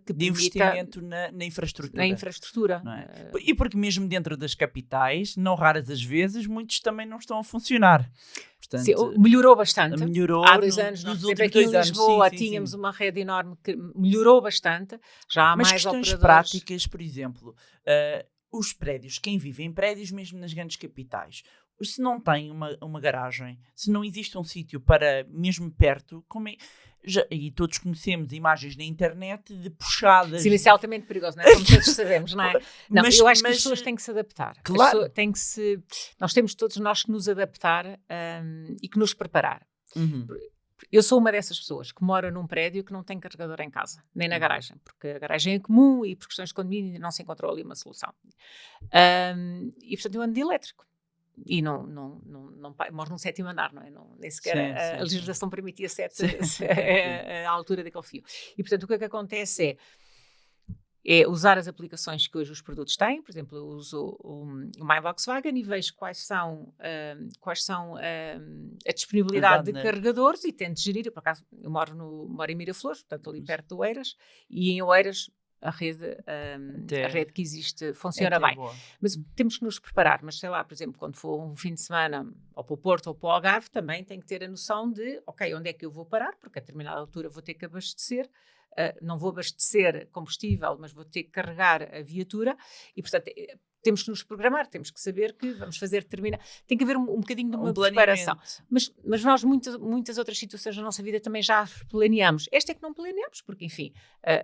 S3: que
S1: de investimento na infraestrutura.
S3: Na infraestrutura.
S1: Não é? E porque mesmo dentro das capitais, não raras as vezes, muitos também não estão a funcionar. Portanto,
S3: sim, melhorou bastante.
S1: Há
S3: 2 anos, nós aqui em Lisboa tínhamos uma rede enorme que melhorou bastante. Já há mais
S1: questões
S3: operadores.
S1: Práticas, por exemplo, os prédios, quem vive em prédios mesmo nas grandes capitais, se não tem uma garagem, se não existe um sítio para mesmo perto, e todos conhecemos imagens na internet de puxadas.
S3: Sim, isso é altamente perigoso, não é? Como todos sabemos, não é? Não, eu acho que as pessoas têm que se adaptar.
S1: Claro.
S3: Nós temos todos que nos adaptar e que nos preparar. Eu sou uma dessas pessoas que mora num prédio que não tem carregador em casa, nem na garagem, porque a garagem é comum e por questões de condomínio não se encontrou ali uma solução. E, portanto, eu ando de elétrico. E moro num 7º andar, não é? Nem sequer
S1: Sim,
S3: a legislação permitia 7
S1: Sim.
S3: a altura daquele fio. E, portanto, o que é que acontece é usar as aplicações que hoje os produtos têm. Por exemplo, eu uso o My Volkswagen e vejo quais são a disponibilidade de carregadores e tento gerir. Por acaso, eu moro em Miraflores, portanto ali perto de Oeiras, e em Oeiras a rede que existe funciona bem.
S1: Boa.
S3: Mas temos que nos preparar. Mas sei lá, por exemplo, quando for um fim de semana ou para o Porto ou para o Algarve, também tem que ter a noção de, ok, onde é que eu vou parar, porque a determinada altura vou ter que abastecer. Não vou abastecer combustível, mas vou ter que carregar a viatura e, portanto, temos que nos programar, temos que saber que vamos fazer tem que haver um bocadinho de uma preparação. Mas nós, muitas outras situações da nossa vida também já planeamos. Esta é que não planeamos, porque, enfim,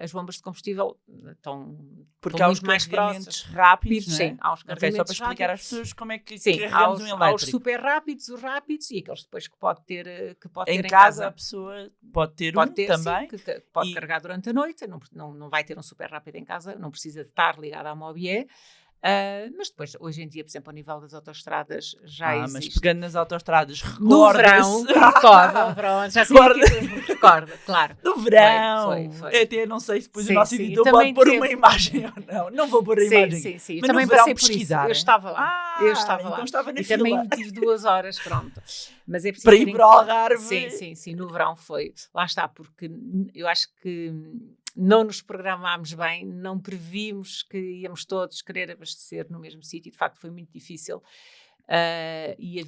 S3: as bombas de combustível estão
S1: há
S3: os
S1: mais
S3: próximos.
S1: Rápidos, não é?
S3: Sim, há os carregamentos
S1: só para explicar
S3: rápidos.
S1: às pessoas como é que
S3: sim,
S1: carregamos um elétrico.
S3: Há os super rápidos, os rápidos e aqueles depois que pode ter em
S1: casa. A pessoa pode ter também.
S3: Sim, que pode carregar durante a noite, não vai ter um super rápido em casa, não precisa de estar ligado à Mobié. Mas depois, hoje em dia, por exemplo, ao nível das autostradas já existe.
S1: Mas pegando nas autostradas,
S3: no verão, pronto, já sei que me recorda, claro.
S1: No verão,
S3: foi.
S1: Até não sei se depois o nosso editor pode pôr uma imagem ou não. Não vou pôr a imagem.
S3: Sim.
S1: Mas
S3: também
S1: no verão
S3: passei por isso. Eu estava lá.
S1: Então estava na
S3: e
S1: fila.
S3: também tive 2 horas, pronto. Mas é preciso
S1: para ir para o Algarve.
S3: Sim, no verão foi. Lá está, porque eu acho que não nos programámos bem, não previmos que íamos todos querer abastecer no mesmo sítio. De facto, foi muito difícil. E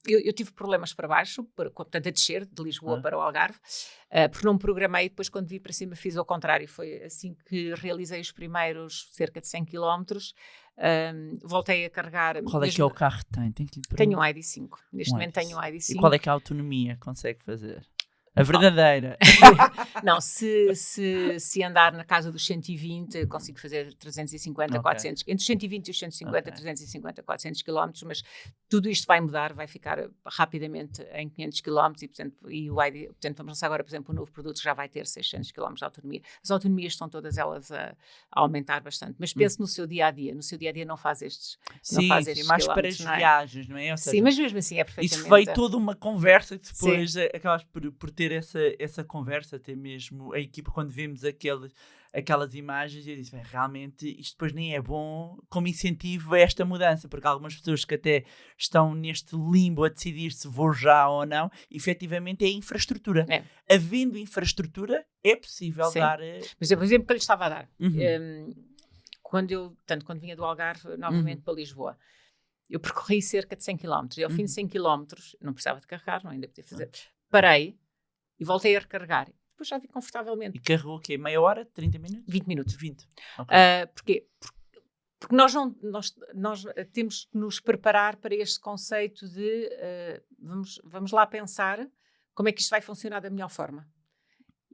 S3: eu tive problemas para baixo, portanto a descer de Lisboa para o Algarve, porque não me programei. Depois quando vi para cima fiz ao contrário. Foi assim que realizei os primeiros cerca de 100 km. Voltei a carregar.
S1: Qual é que é o carro que tem?
S3: Tenho um ID5. Neste momento tenho um ID5.
S1: E qual é que é a autonomia que consegue fazer? A verdadeira.
S3: Não, se andar na casa dos 120, consigo fazer 350, 400, entre os 120 e os 150, 350, 400 km, mas tudo isto vai mudar, vai ficar rapidamente em 500 km e portanto vamos lançar agora, por exemplo, um novo produto que já vai ter 600 km de autonomia. As autonomias estão todas elas a aumentar bastante, mas pense no seu dia-a-dia. No seu dia-a-dia não faz estes
S1: mais para as viagens, não é? Ou seja,
S3: sim, mas mesmo assim é perfeitamente...
S1: Isso veio toda uma conversa que depois acabas por ter essa conversa, até mesmo a equipa, quando vemos aquelas imagens, eu disse, realmente isto depois nem é bom como incentivo a esta mudança, porque algumas pessoas que até estão neste limbo a decidir se vou já ou não, efetivamente é a infraestrutura. Havendo infraestrutura, é possível dar...
S3: Mas é, por exemplo, que eu lhe estava a dar. Quando vinha do Algarve novamente para Lisboa, eu percorri cerca de 100 km e ao fim de 100 km, não precisava de carregar, não ainda podia fazer, parei e voltei a recarregar. Depois já vi confortavelmente.
S1: E carregou o quê? Meia hora? 30 minutos?
S3: 20 minutos.
S1: 20.
S3: Porquê? Porque nós temos que nos preparar para este conceito de vamos lá pensar como é que isto vai funcionar da melhor forma.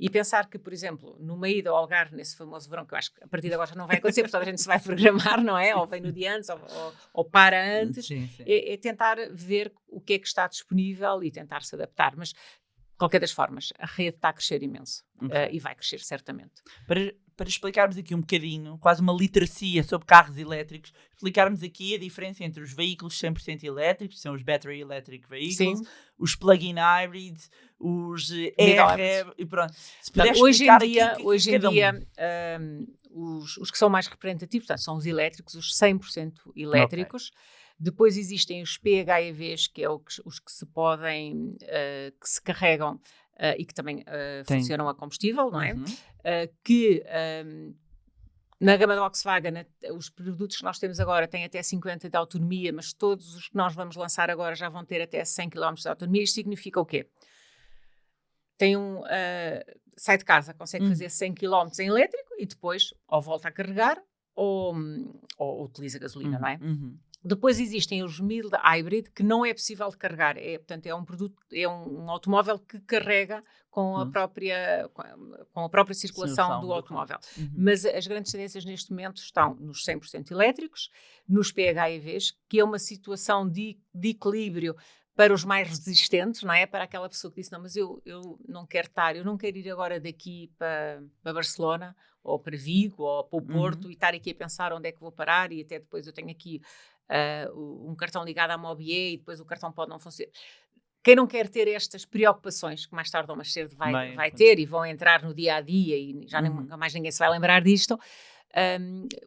S3: E pensar que, por exemplo, numa ida ao Algarve, nesse famoso verão, que eu acho que a partir de agora já não vai acontecer, porque toda a gente se vai programar, não é? Ou vem no dia antes, ou para antes.
S1: Sim.
S3: É tentar ver o que é que está disponível e tentar se adaptar. Mas, de qualquer das formas, a rede está a crescer imenso. E vai crescer certamente.
S1: Para explicarmos aqui um bocadinho, quase uma literacia sobre carros elétricos, explicarmos aqui a diferença entre os veículos 100% elétricos, que são os Battery Electric Vehicles, os Plug-in Hybrids, os EREV, e pronto.
S3: Hoje em dia, os que são mais representativos, portanto, são os elétricos, os 100% elétricos. Depois existem os PHEVs, que é os que se podem, que se carregam e que também funcionam a combustível, não é? Na gama da Volkswagen, os produtos que nós temos agora têm até 50 de autonomia, mas todos os que nós vamos lançar agora já vão ter até 100 km de autonomia. Isto significa o quê? Sai de casa, consegue fazer 100 km em elétrico e depois ou volta a carregar ou utiliza gasolina, não é? Depois existem os mild hybrid, que não é possível de carregar. Portanto, é um produto, é um automóvel que carrega com a própria circulação do automóvel. Mas as grandes tendências neste momento estão nos 100% elétricos, nos PHEVs, que é uma situação de equilíbrio para os mais resistentes, não é? Para aquela pessoa que disse, não, mas eu não quero ir agora daqui para Barcelona ou para Vigo, ou para o Porto, e estar aqui a pensar onde é que vou parar, e até depois eu tenho aqui um cartão ligado à Mobier, e depois o cartão pode não funcionar. Quem não quer ter estas preocupações, que mais tarde ou mais cedo vai ter, e vão entrar no dia-a-dia, e já nunca mais ninguém se vai lembrar disto,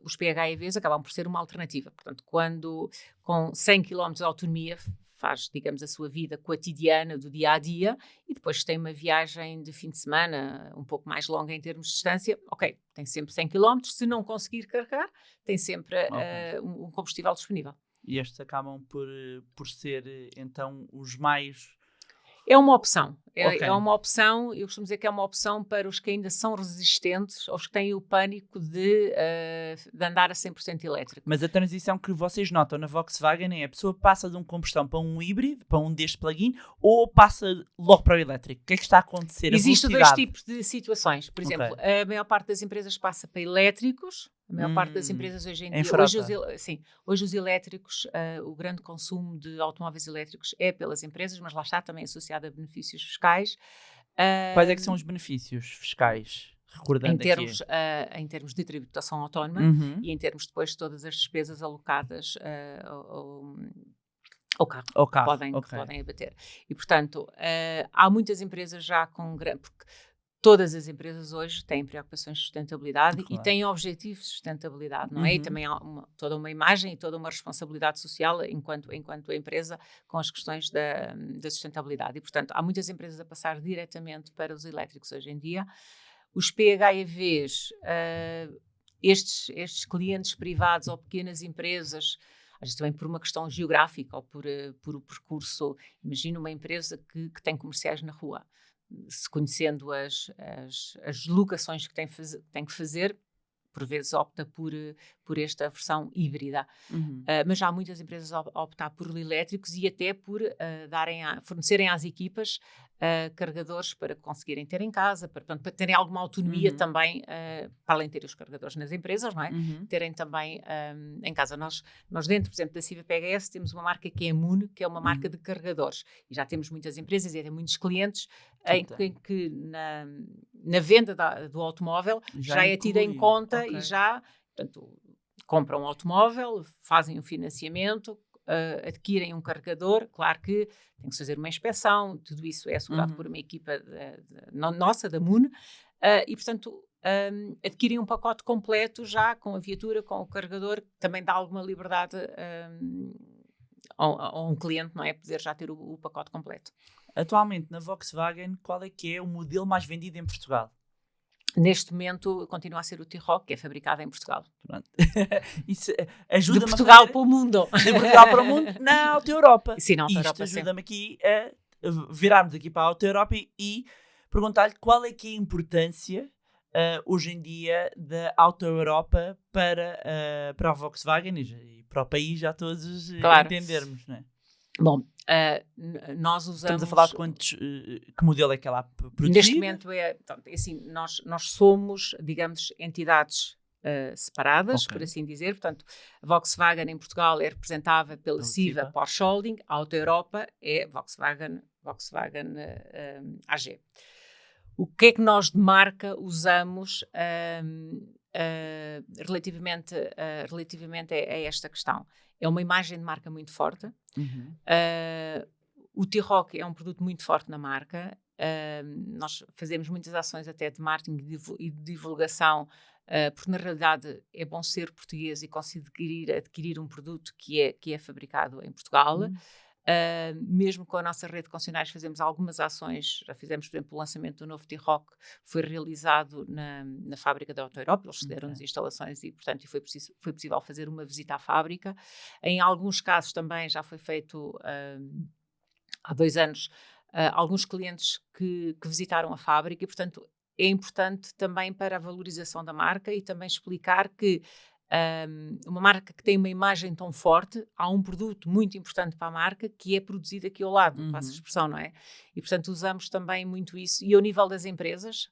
S3: os PHEVs acabam por ser uma alternativa. Portanto, quando com 100 km de autonomia faz, digamos, a sua vida cotidiana do dia-a-dia, e depois tem uma viagem de fim de semana um pouco mais longa em termos de distância, ok, tem sempre 100 km, se não conseguir carregar, tem sempre um combustível disponível.
S1: E estes acabam por ser, então, os mais...
S3: É uma opção.
S1: Ok.
S3: É uma opção, eu costumo dizer que é uma opção para os que ainda são resistentes, ou os que têm o pânico de andar a 100% elétrico.
S1: Mas a transição que vocês notam na Volkswagen é a pessoa passa de um combustão para um híbrido, para um deste plug-in, ou passa logo para o elétrico? O que é que está a acontecer?
S3: Existem dois tipos de situações. Por exemplo, a maior parte das empresas passa para elétricos. A maior parte das empresas hoje em dia... Hoje os elétricos, o grande consumo de automóveis elétricos é pelas empresas, mas lá está também associado a benefícios fiscais.
S1: Quais é que são os benefícios fiscais? Recordando
S3: em termos de tributação autónoma e em termos depois de todas as despesas alocadas ao carro, que podem abater. E, portanto, há muitas empresas já com grande... Todas as empresas hoje têm preocupações de sustentabilidade e têm objetivos de sustentabilidade, não é? E também há toda uma imagem e toda uma responsabilidade social enquanto empresa com as questões da sustentabilidade. E, portanto, há muitas empresas a passar diretamente para os elétricos hoje em dia. Os PHEVs, estes clientes privados ou pequenas empresas, às vezes também por uma questão geográfica ou por o percurso, imagina uma empresa que tem comerciais na rua. Se conhecendo as locações que tem que fazer, por vezes opta por esta versão híbrida. Mas já há muitas empresas a optar por elétricos e até por fornecerem às equipas carregadores para conseguirem ter em casa, para terem alguma autonomia também, para além de ter os carregadores nas empresas, não é? Terem também em casa. Nós dentro, por exemplo, da Civa PHS temos uma marca que é a Moon, que é uma marca de carregadores. E já temos muitas empresas e até muitos clientes em que na venda do automóvel já é tida em conta e já, portanto, compram um automóvel, fazem um financiamento, adquirem um carregador. Claro que tem que fazer uma inspeção, tudo isso é assegurado por uma equipa nossa, da Moon, e portanto adquirem um pacote completo já com a viatura, com o carregador, que também dá alguma liberdade a um cliente, não é? Poder já ter o pacote completo.
S1: Atualmente na Volkswagen, qual é que é o modelo mais vendido em Portugal?
S3: Neste momento continua a ser o T-Roc, que é fabricado em Portugal.
S1: Isso ajuda-me
S3: de Portugal para o mundo.
S1: De Portugal para o mundo, na Auto Europa.
S3: Sim, na Auto Europa,
S1: ajuda-me aqui a virarmos aqui para a Auto Europa e perguntar-lhe qual é que é a importância hoje em dia da Auto Europa para a Volkswagen e para o país, já todos entendermos, não é?
S3: Bom, nós usamos...
S1: Estamos a falar de quantos... que modelo é que ela produzida?
S3: Neste momento assim, nós somos, digamos, entidades separadas, por assim dizer. Portanto, a Volkswagen em Portugal é representada pela Civa Porsche Holding, a Auto Europa é Volkswagen AG. O que é que nós de marca usamos relativamente a esta questão? É uma imagem de marca muito forte. O T-Roc é um produto muito forte na marca. Nós fazemos muitas ações até de marketing e de divulgação, porque na realidade é bom ser português e conseguir adquirir um produto que é fabricado em Portugal. Mesmo com a nossa rede de concessionários fazemos algumas ações. Já fizemos, por exemplo, o lançamento do novo T-Roc, foi realizado na fábrica da Auto Europa. Eles cederam-nos instalações e, portanto, foi possível fazer uma visita à fábrica. Em alguns casos também já foi feito, há 2 anos, alguns clientes que visitaram a fábrica e, portanto, é importante também para a valorização da marca e também explicar que uma marca que tem uma imagem tão forte, há um produto muito importante para a marca que é produzido aqui ao lado, passa a expressão, não é? E, portanto, usamos também muito isso. E ao nível das empresas,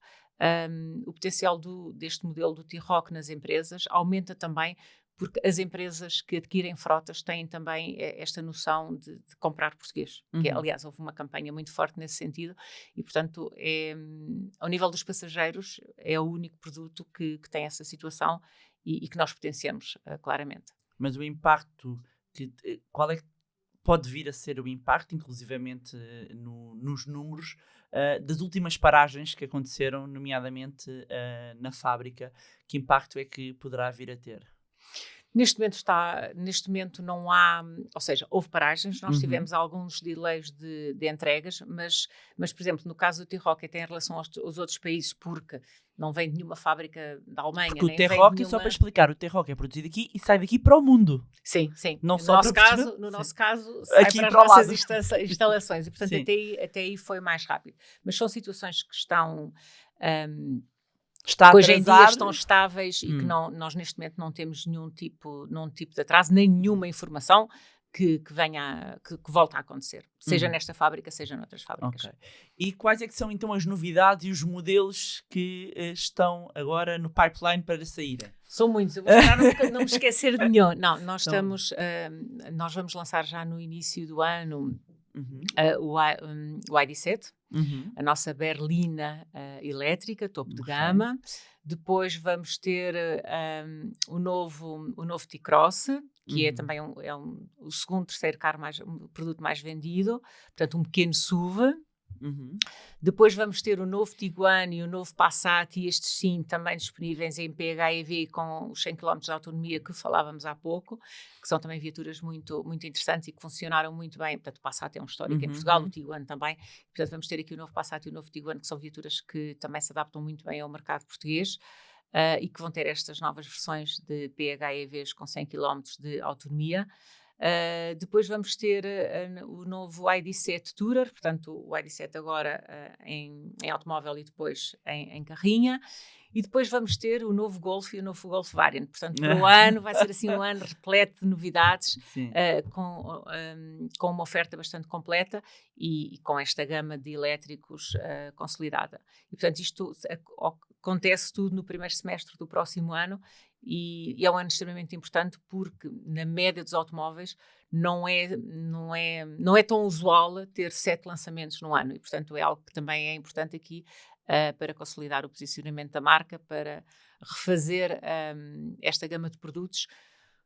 S3: o potencial deste modelo do T-Roc nas empresas aumenta também porque as empresas que adquirem frotas têm também esta noção de comprar português, que aliás houve uma campanha muito forte nesse sentido e portanto ao nível dos passageiros é o único produto que tem essa situação e que nós potenciamos claramente.
S1: Mas o impacto, qual é que pode vir a ser o impacto, inclusivamente nos números, das últimas paragens que aconteceram, nomeadamente na fábrica? Que impacto é que poderá vir a ter?
S3: Neste momento não há, ou seja, houve paragens, nós tivemos alguns delays de entregas, mas, por exemplo, no caso do T-Rocket em relação aos outros países, porque não vem de nenhuma fábrica da Alemanha.
S1: Porque o T-Rocket, só para explicar, o T-Rocket é produzido aqui e sai daqui para o mundo.
S3: Sim.
S1: Não
S3: no
S1: só
S3: nosso caso, sai
S1: aqui
S3: para as
S1: para
S3: nossas instalações e, portanto, até aí foi mais rápido. Mas são situações que estão...
S1: Está
S3: que hoje em dia
S1: atrasado.
S3: estão estáveis e que nós neste momento não temos nenhum tipo de atraso, nem nenhuma informação que volte a acontecer, seja nesta fábrica, seja noutras fábricas.
S1: Okay. E quais é que são então as novidades e os modelos que estão agora no pipeline para sair?
S3: São muitos, eu vou tentar não me esquecer de nenhum. Não, nós vamos lançar já no início do ano o ID7, a nossa berlina elétrica, topo de gama. Depois vamos ter o novo T-Cross, que é também o segundo, terceiro carro um produto mais vendido, portanto um pequeno SUV. Depois vamos ter o novo Tiguan e o novo Passat, e estes sim também disponíveis em PHEV com os 100 km de autonomia que falávamos há pouco, que são também viaturas muito, muito interessantes e que funcionaram muito bem. Portanto, o Passat é um histórico em Portugal, o Tiguan também. Portanto, vamos ter aqui o novo Passat e o novo Tiguan, que são viaturas que também se adaptam muito bem ao mercado português. E que vão ter estas novas versões de PHEVs com 100 km de autonomia. Depois vamos ter o novo ID7 Tourer, portanto o ID7 agora em automóvel e depois em carrinha. E depois vamos ter o novo Golf e o novo Golf Variant. Portanto, para o ano vai ser assim um ano repleto de novidades, com uma oferta bastante completa e com esta gama de elétricos consolidada. E, portanto, isto acontece tudo no primeiro semestre do próximo ano e é um ano extremamente importante porque, na média dos automóveis, não é tão usual ter 7 lançamentos no ano. E, portanto, é algo que também é importante aqui para consolidar o posicionamento da marca, para refazer esta gama de produtos,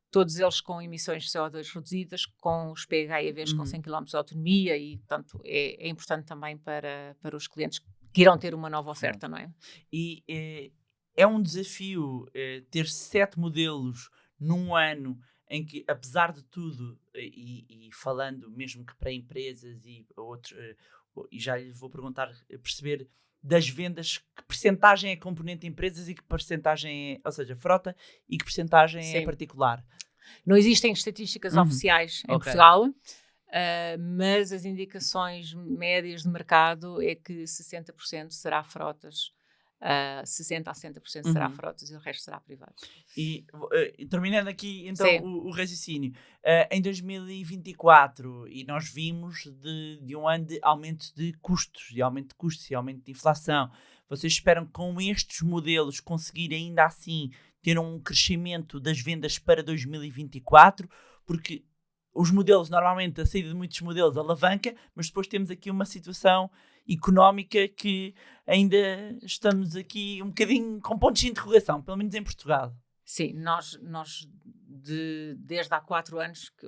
S3: todos eles com emissões de CO2 reduzidas, com os PHEVs com 100 km de autonomia e, portanto, é importante também para os clientes que irão ter uma nova oferta, não é?
S1: E é um desafio ter 7 modelos num ano em que, apesar de tudo, e falando mesmo que para empresas e outros, e já lhe vou perceber das vendas, que percentagem é componente de empresas e que percentagem é, ou seja, frota, e que percentagem é particular?
S3: Não existem estatísticas oficiais em Portugal, mas as indicações médias de mercado é que 60% será frotas, 60% a 70% será frotas e o resto será privado.
S1: E terminando aqui então o raciocínio, em 2024, e nós vimos de um ano de aumento de custos, e aumento de inflação, vocês esperam com estes modelos conseguir ainda assim ter um crescimento das vendas para 2024? Porque os modelos, normalmente a saída de muitos modelos alavanca, mas depois temos aqui uma situação económica que ainda estamos aqui um bocadinho com pontos de interrogação, pelo menos em Portugal.
S3: Sim, nós desde há 4 anos que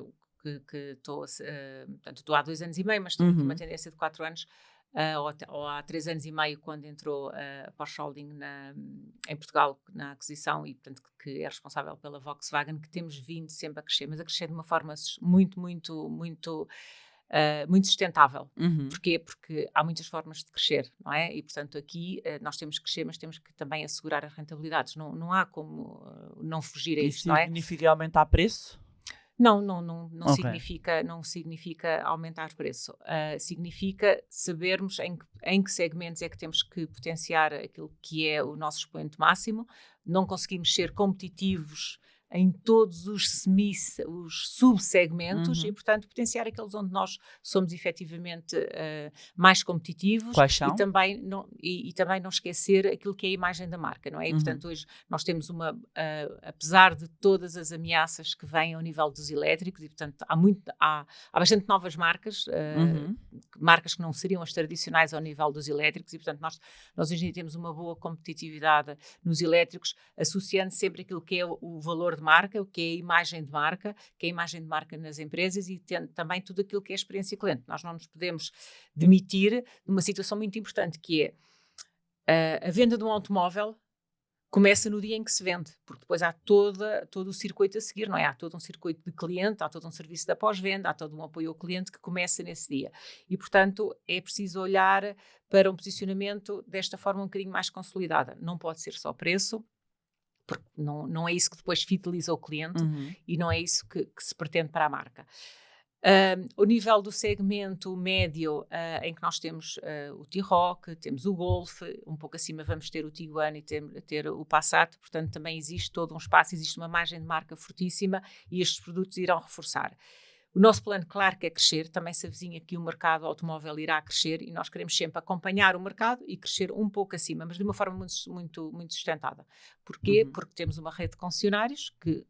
S3: estou, portanto, estou há 2 anos e meio, mas tenho aqui uma tendência de 4 anos, ou há 3 anos e meio, quando entrou a Porsche Holding em Portugal na aquisição e, portanto, que é responsável pela Volkswagen, que temos vindo sempre a crescer, mas a crescer de uma forma muito, muito, muito, muito sustentável. Porquê? Porque há muitas formas de crescer, não é? E, portanto, aqui nós temos que crescer, mas temos que também assegurar as rentabilidades. Não há como não fugir a isso, não é?
S1: Significa aumentar preço?
S3: Não significa aumentar o preço. Significa sabermos em que segmentos é que temos que potenciar aquilo que é o nosso expoente máximo. Não conseguimos ser competitivos em todos os subsegmentos e, portanto, potenciar aqueles onde nós somos efetivamente mais competitivos.
S1: Quais são?
S3: E também não esquecer aquilo que é a imagem da marca, não é? E, portanto, hoje nós temos apesar de todas as ameaças que vêm ao nível dos elétricos, e, portanto, há bastante novas marcas, marcas que não seriam as tradicionais ao nível dos elétricos, e, portanto, nós hoje em dia temos uma boa competitividade nos elétricos, associando sempre aquilo que é o valor de marca, o que é a imagem de marca, que é a imagem de marca nas empresas e tendo também tudo aquilo que é a experiência cliente. Nós não nos podemos demitir de uma situação muito importante, que é a venda de um automóvel começa no dia em que se vende, porque depois há todo o circuito a seguir, não é? Há todo um circuito de cliente, há todo um serviço de pós-venda, há todo um apoio ao cliente que começa nesse dia. E, portanto, é preciso olhar para um posicionamento desta forma um bocadinho mais consolidada. Não pode ser só preço, porque não é isso que depois fideliza o cliente e não é isso que se pretende para a marca. O nível do segmento médio, em que nós temos o T-Roc, temos o Golf, um pouco acima vamos ter o Tiguan e ter o Passat, portanto também existe todo um espaço, existe uma margem de marca fortíssima e estes produtos irão reforçar. O nosso plano, claro, que é crescer, também se avizinha que o mercado automóvel irá crescer e nós queremos sempre acompanhar o mercado e crescer um pouco acima, mas de uma forma muito, muito sustentada. Porquê? Porque temos uma rede de concessionários que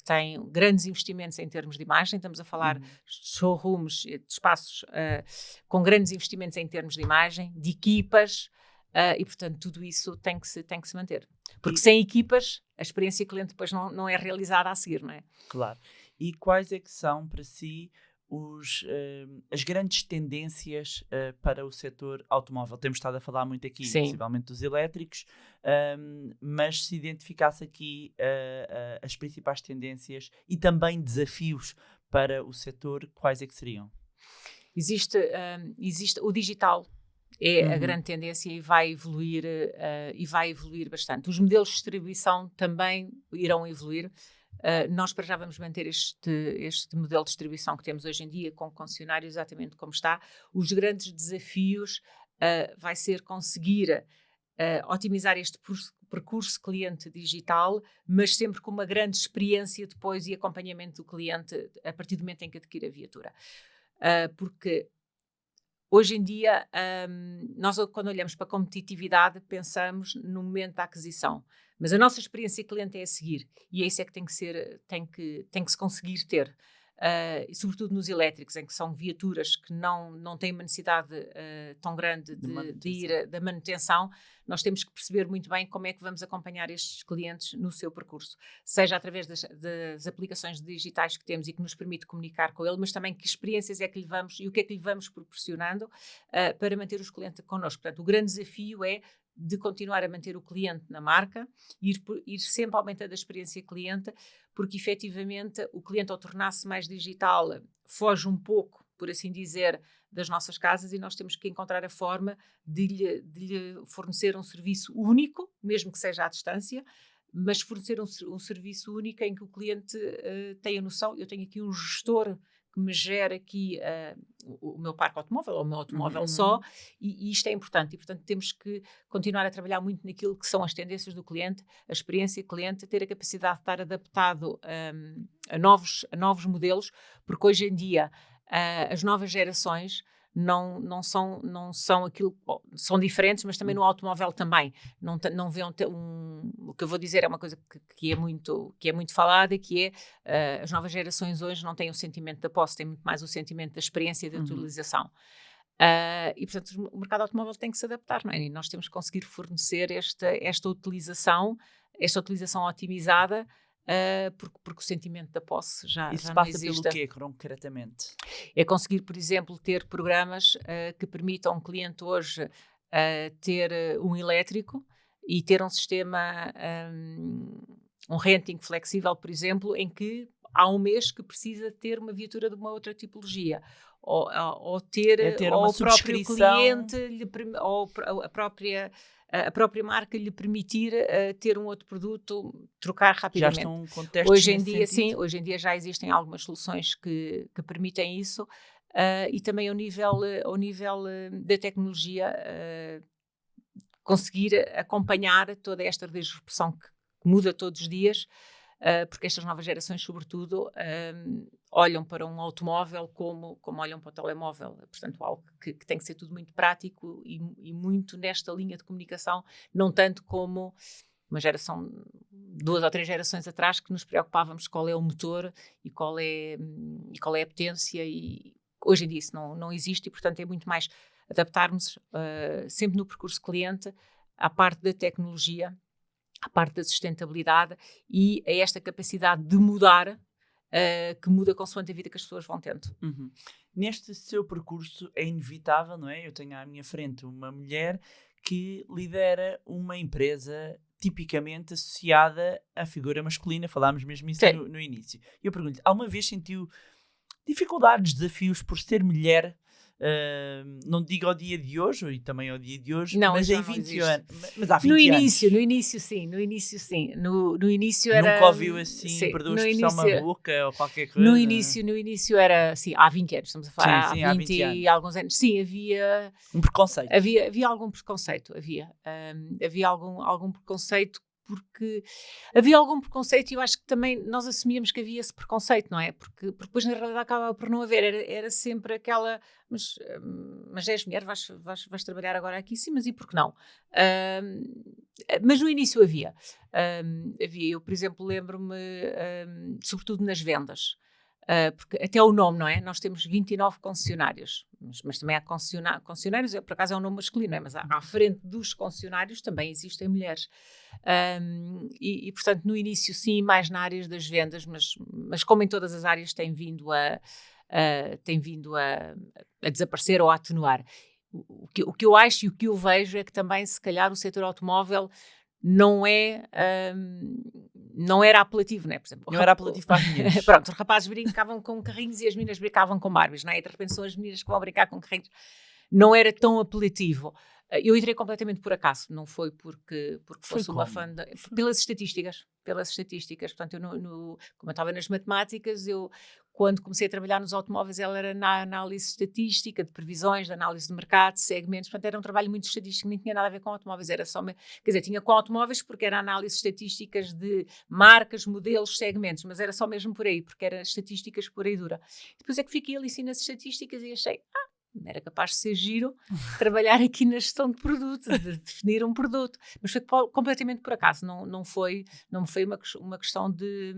S3: tem grandes investimentos em termos de imagem, estamos a falar de showrooms, de espaços com grandes investimentos em termos de imagem, de equipas, e portanto tudo isso tem que se manter. Porque sem equipas, a experiência cliente depois não é realizada a seguir, não é?
S1: Claro. E quais é que são para si as grandes tendências para o setor automóvel? Temos estado a falar muito aqui, possivelmente dos elétricos, mas se identificasse aqui as principais tendências e também desafios para o setor, quais é que seriam?
S3: Existe o digital. É a grande tendência e vai evoluir bastante. Os modelos de distribuição também irão evoluir. Nós para já vamos manter este modelo de distribuição que temos hoje em dia com concessionários exatamente como está. Os grandes desafios vai ser conseguir otimizar este percurso cliente digital, mas sempre com uma grande experiência depois e acompanhamento do cliente a partir do momento em que adquire a viatura. Porque hoje em dia, nós quando olhamos para a competitividade, pensamos no momento da aquisição. Mas a nossa experiência cliente é a seguir. E é isso é que tem que se conseguir ter. E sobretudo nos elétricos, em que são viaturas que não têm uma necessidade tão grande de ir da manutenção, nós temos que perceber muito bem como é que vamos acompanhar estes clientes no seu percurso, seja através das aplicações digitais que temos e que nos permite comunicar com ele, mas também que experiências é que lhe vamos e o que é que lhe vamos proporcionando para manter os clientes connosco. Portanto, o grande desafio é de continuar a manter o cliente na marca, ir sempre aumentando a experiência cliente, porque efetivamente o cliente, ao tornar-se mais digital, foge um pouco, por assim dizer, das nossas casas e nós temos que encontrar a forma de lhe fornecer um serviço único, mesmo que seja à distância, mas fornecer um serviço único em que o cliente tenha noção. Eu tenho aqui um gestor que me gera aqui o meu parque automóvel, ou o meu automóvel só, e isto é importante. E, portanto, temos que continuar a trabalhar muito naquilo que são as tendências do cliente, a experiência cliente, ter a capacidade de estar adaptado a novos modelos, porque hoje em dia as novas gerações não são aquilo, são diferentes, mas também no automóvel também não vê o que eu vou dizer é uma coisa que é muito falada, que é as novas gerações hoje não têm o sentimento da posse, têm muito mais o sentimento da experiência e da utilização. E portanto o mercado automóvel tem que se adaptar, não é? E nós temos que conseguir fornecer esta utilização otimizada, porque o sentimento da posse já não existe.
S1: Isso passa pelo quê, concretamente?
S3: É conseguir, por exemplo, ter programas que permitam a um cliente hoje ter um elétrico e ter um sistema, um renting flexível, por exemplo, em que há um mês que precisa ter uma viatura de uma outra tipologia. Ou ter
S1: uma
S3: o próprio cliente, ou a própria marca lhe permitir ter um outro produto, trocar rapidamente.
S1: Já estão com testes
S3: hoje em dia,
S1: sentido?
S3: sim, hoje em dia já existem algumas soluções que permitem isso, e também ao nível da tecnologia, conseguir acompanhar toda esta disrupção que muda todos os dias, porque estas novas gerações, sobretudo, olham para um automóvel como olham para o telemóvel. Portanto, algo que tem que ser tudo muito prático e muito nesta linha de comunicação, não tanto como uma geração, 2 ou 3 gerações atrás, que nos preocupávamos qual é o motor e qual é a potência, e hoje em dia isso não existe, e portanto é muito mais adaptarmos sempre no percurso cliente à parte da tecnologia, à parte da sustentabilidade e a esta capacidade de mudar, que muda consoante a vida que as pessoas vão tendo.
S1: Uhum. Neste seu percurso é inevitável, não é? Eu tenho à minha frente uma mulher que lidera uma empresa tipicamente associada à figura masculina, falámos mesmo isso no início. Eu pergunto-lhe, alguma vez sentiu dificuldades, desafios por ser mulher? Não digo ao dia de hoje, e também ao dia de hoje,
S3: não,
S1: mas em 20 anos. Mas há 20
S3: no
S1: anos.
S3: início sim. No início era...
S1: Nunca ouviu assim,
S3: sim,
S1: perdoa a expressão, maluca ou qualquer coisa?
S3: No início era, sim, há 20 anos, estamos a falar,
S1: sim,
S3: há 20 e alguns anos. Sim, havia...
S1: Um preconceito.
S3: Havia algum preconceito, havia algum preconceito, porque havia algum preconceito, e eu acho que também nós assumíamos que havia esse preconceito, não é? Porque depois na realidade acabava por não haver, era sempre aquela, mas és mulher, vais trabalhar agora aqui, sim, mas e por que não? Mas no início havia, eu por exemplo lembro-me, sobretudo nas vendas, porque até o nome, não é? Nós temos 29 concessionários, mas também há concessionários, por acaso é um nome masculino, não é? Mas à frente dos concessionários também existem mulheres. E portanto, no início, sim, mais na área das vendas, mas como em todas as áreas, tem vindo a desaparecer ou a atenuar. O que eu acho e o que eu vejo é que também, se calhar, o setor automóvel não era apelativo, não é? Por exemplo,
S1: não era apelativo para as meninas.
S3: Pronto, os rapazes brincavam com carrinhos e as meninas brincavam com Barbies, não é? E de repente são as meninas que vão brincar com carrinhos. Não era tão apelativo. Eu entrei completamente por acaso, não foi porque fosse uma fã pelas estatísticas. Portanto, como eu estava nas matemáticas, quando comecei a trabalhar nos automóveis, ela era na análise estatística, de previsões, de análise de mercado, de segmentos, portanto era um trabalho muito estatístico, nem tinha nada a ver com automóveis, era só, quer dizer, tinha com automóveis porque era análise estatísticas de marcas, modelos, segmentos, mas era só mesmo por aí, porque era estatísticas pura e dura. Depois é que fiquei ali assim nas estatísticas e achei, era capaz de ser giro trabalhar aqui na gestão de produto, de definir um produto, mas foi completamente por acaso, não foi uma questão de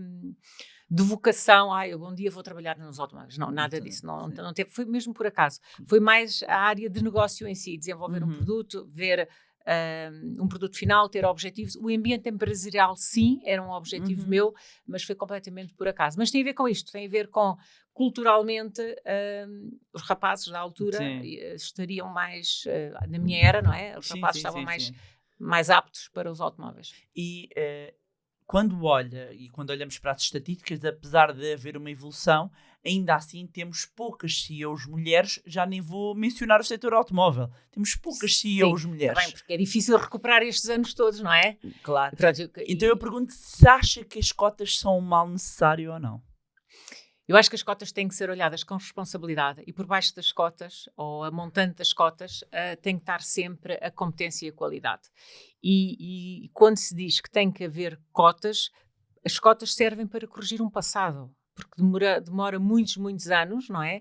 S3: vocação, eu um dia vou trabalhar nos automóveis, não, nada disso, não teve, foi mesmo por acaso, foi mais a área de negócio em si, desenvolver um produto, ver um produto final, ter objetivos. O ambiente empresarial, sim, era um objetivo meu, mas foi completamente por acaso. Mas tem a ver com isto, tem a ver com, culturalmente, os rapazes da altura estariam mais, na minha era, não é? Os rapazes estavam mais aptos para os automóveis.
S1: E quando olhamos para as estatísticas, apesar de haver uma evolução, ainda assim temos poucas CEOs mulheres, já nem vou mencionar o setor automóvel, temos poucas CEOs mulheres.
S3: Bem, porque é difícil recuperar estes anos todos, não é?
S1: Claro. Então eu pergunto se acha que as cotas são um mal necessário ou não?
S3: Eu acho que as cotas têm que ser olhadas com responsabilidade, e por baixo das cotas, ou a montante das cotas, tem que estar sempre a competência e a qualidade. E quando se diz que tem que haver cotas, as cotas servem para corrigir um passado, porque demora muitos anos, não é?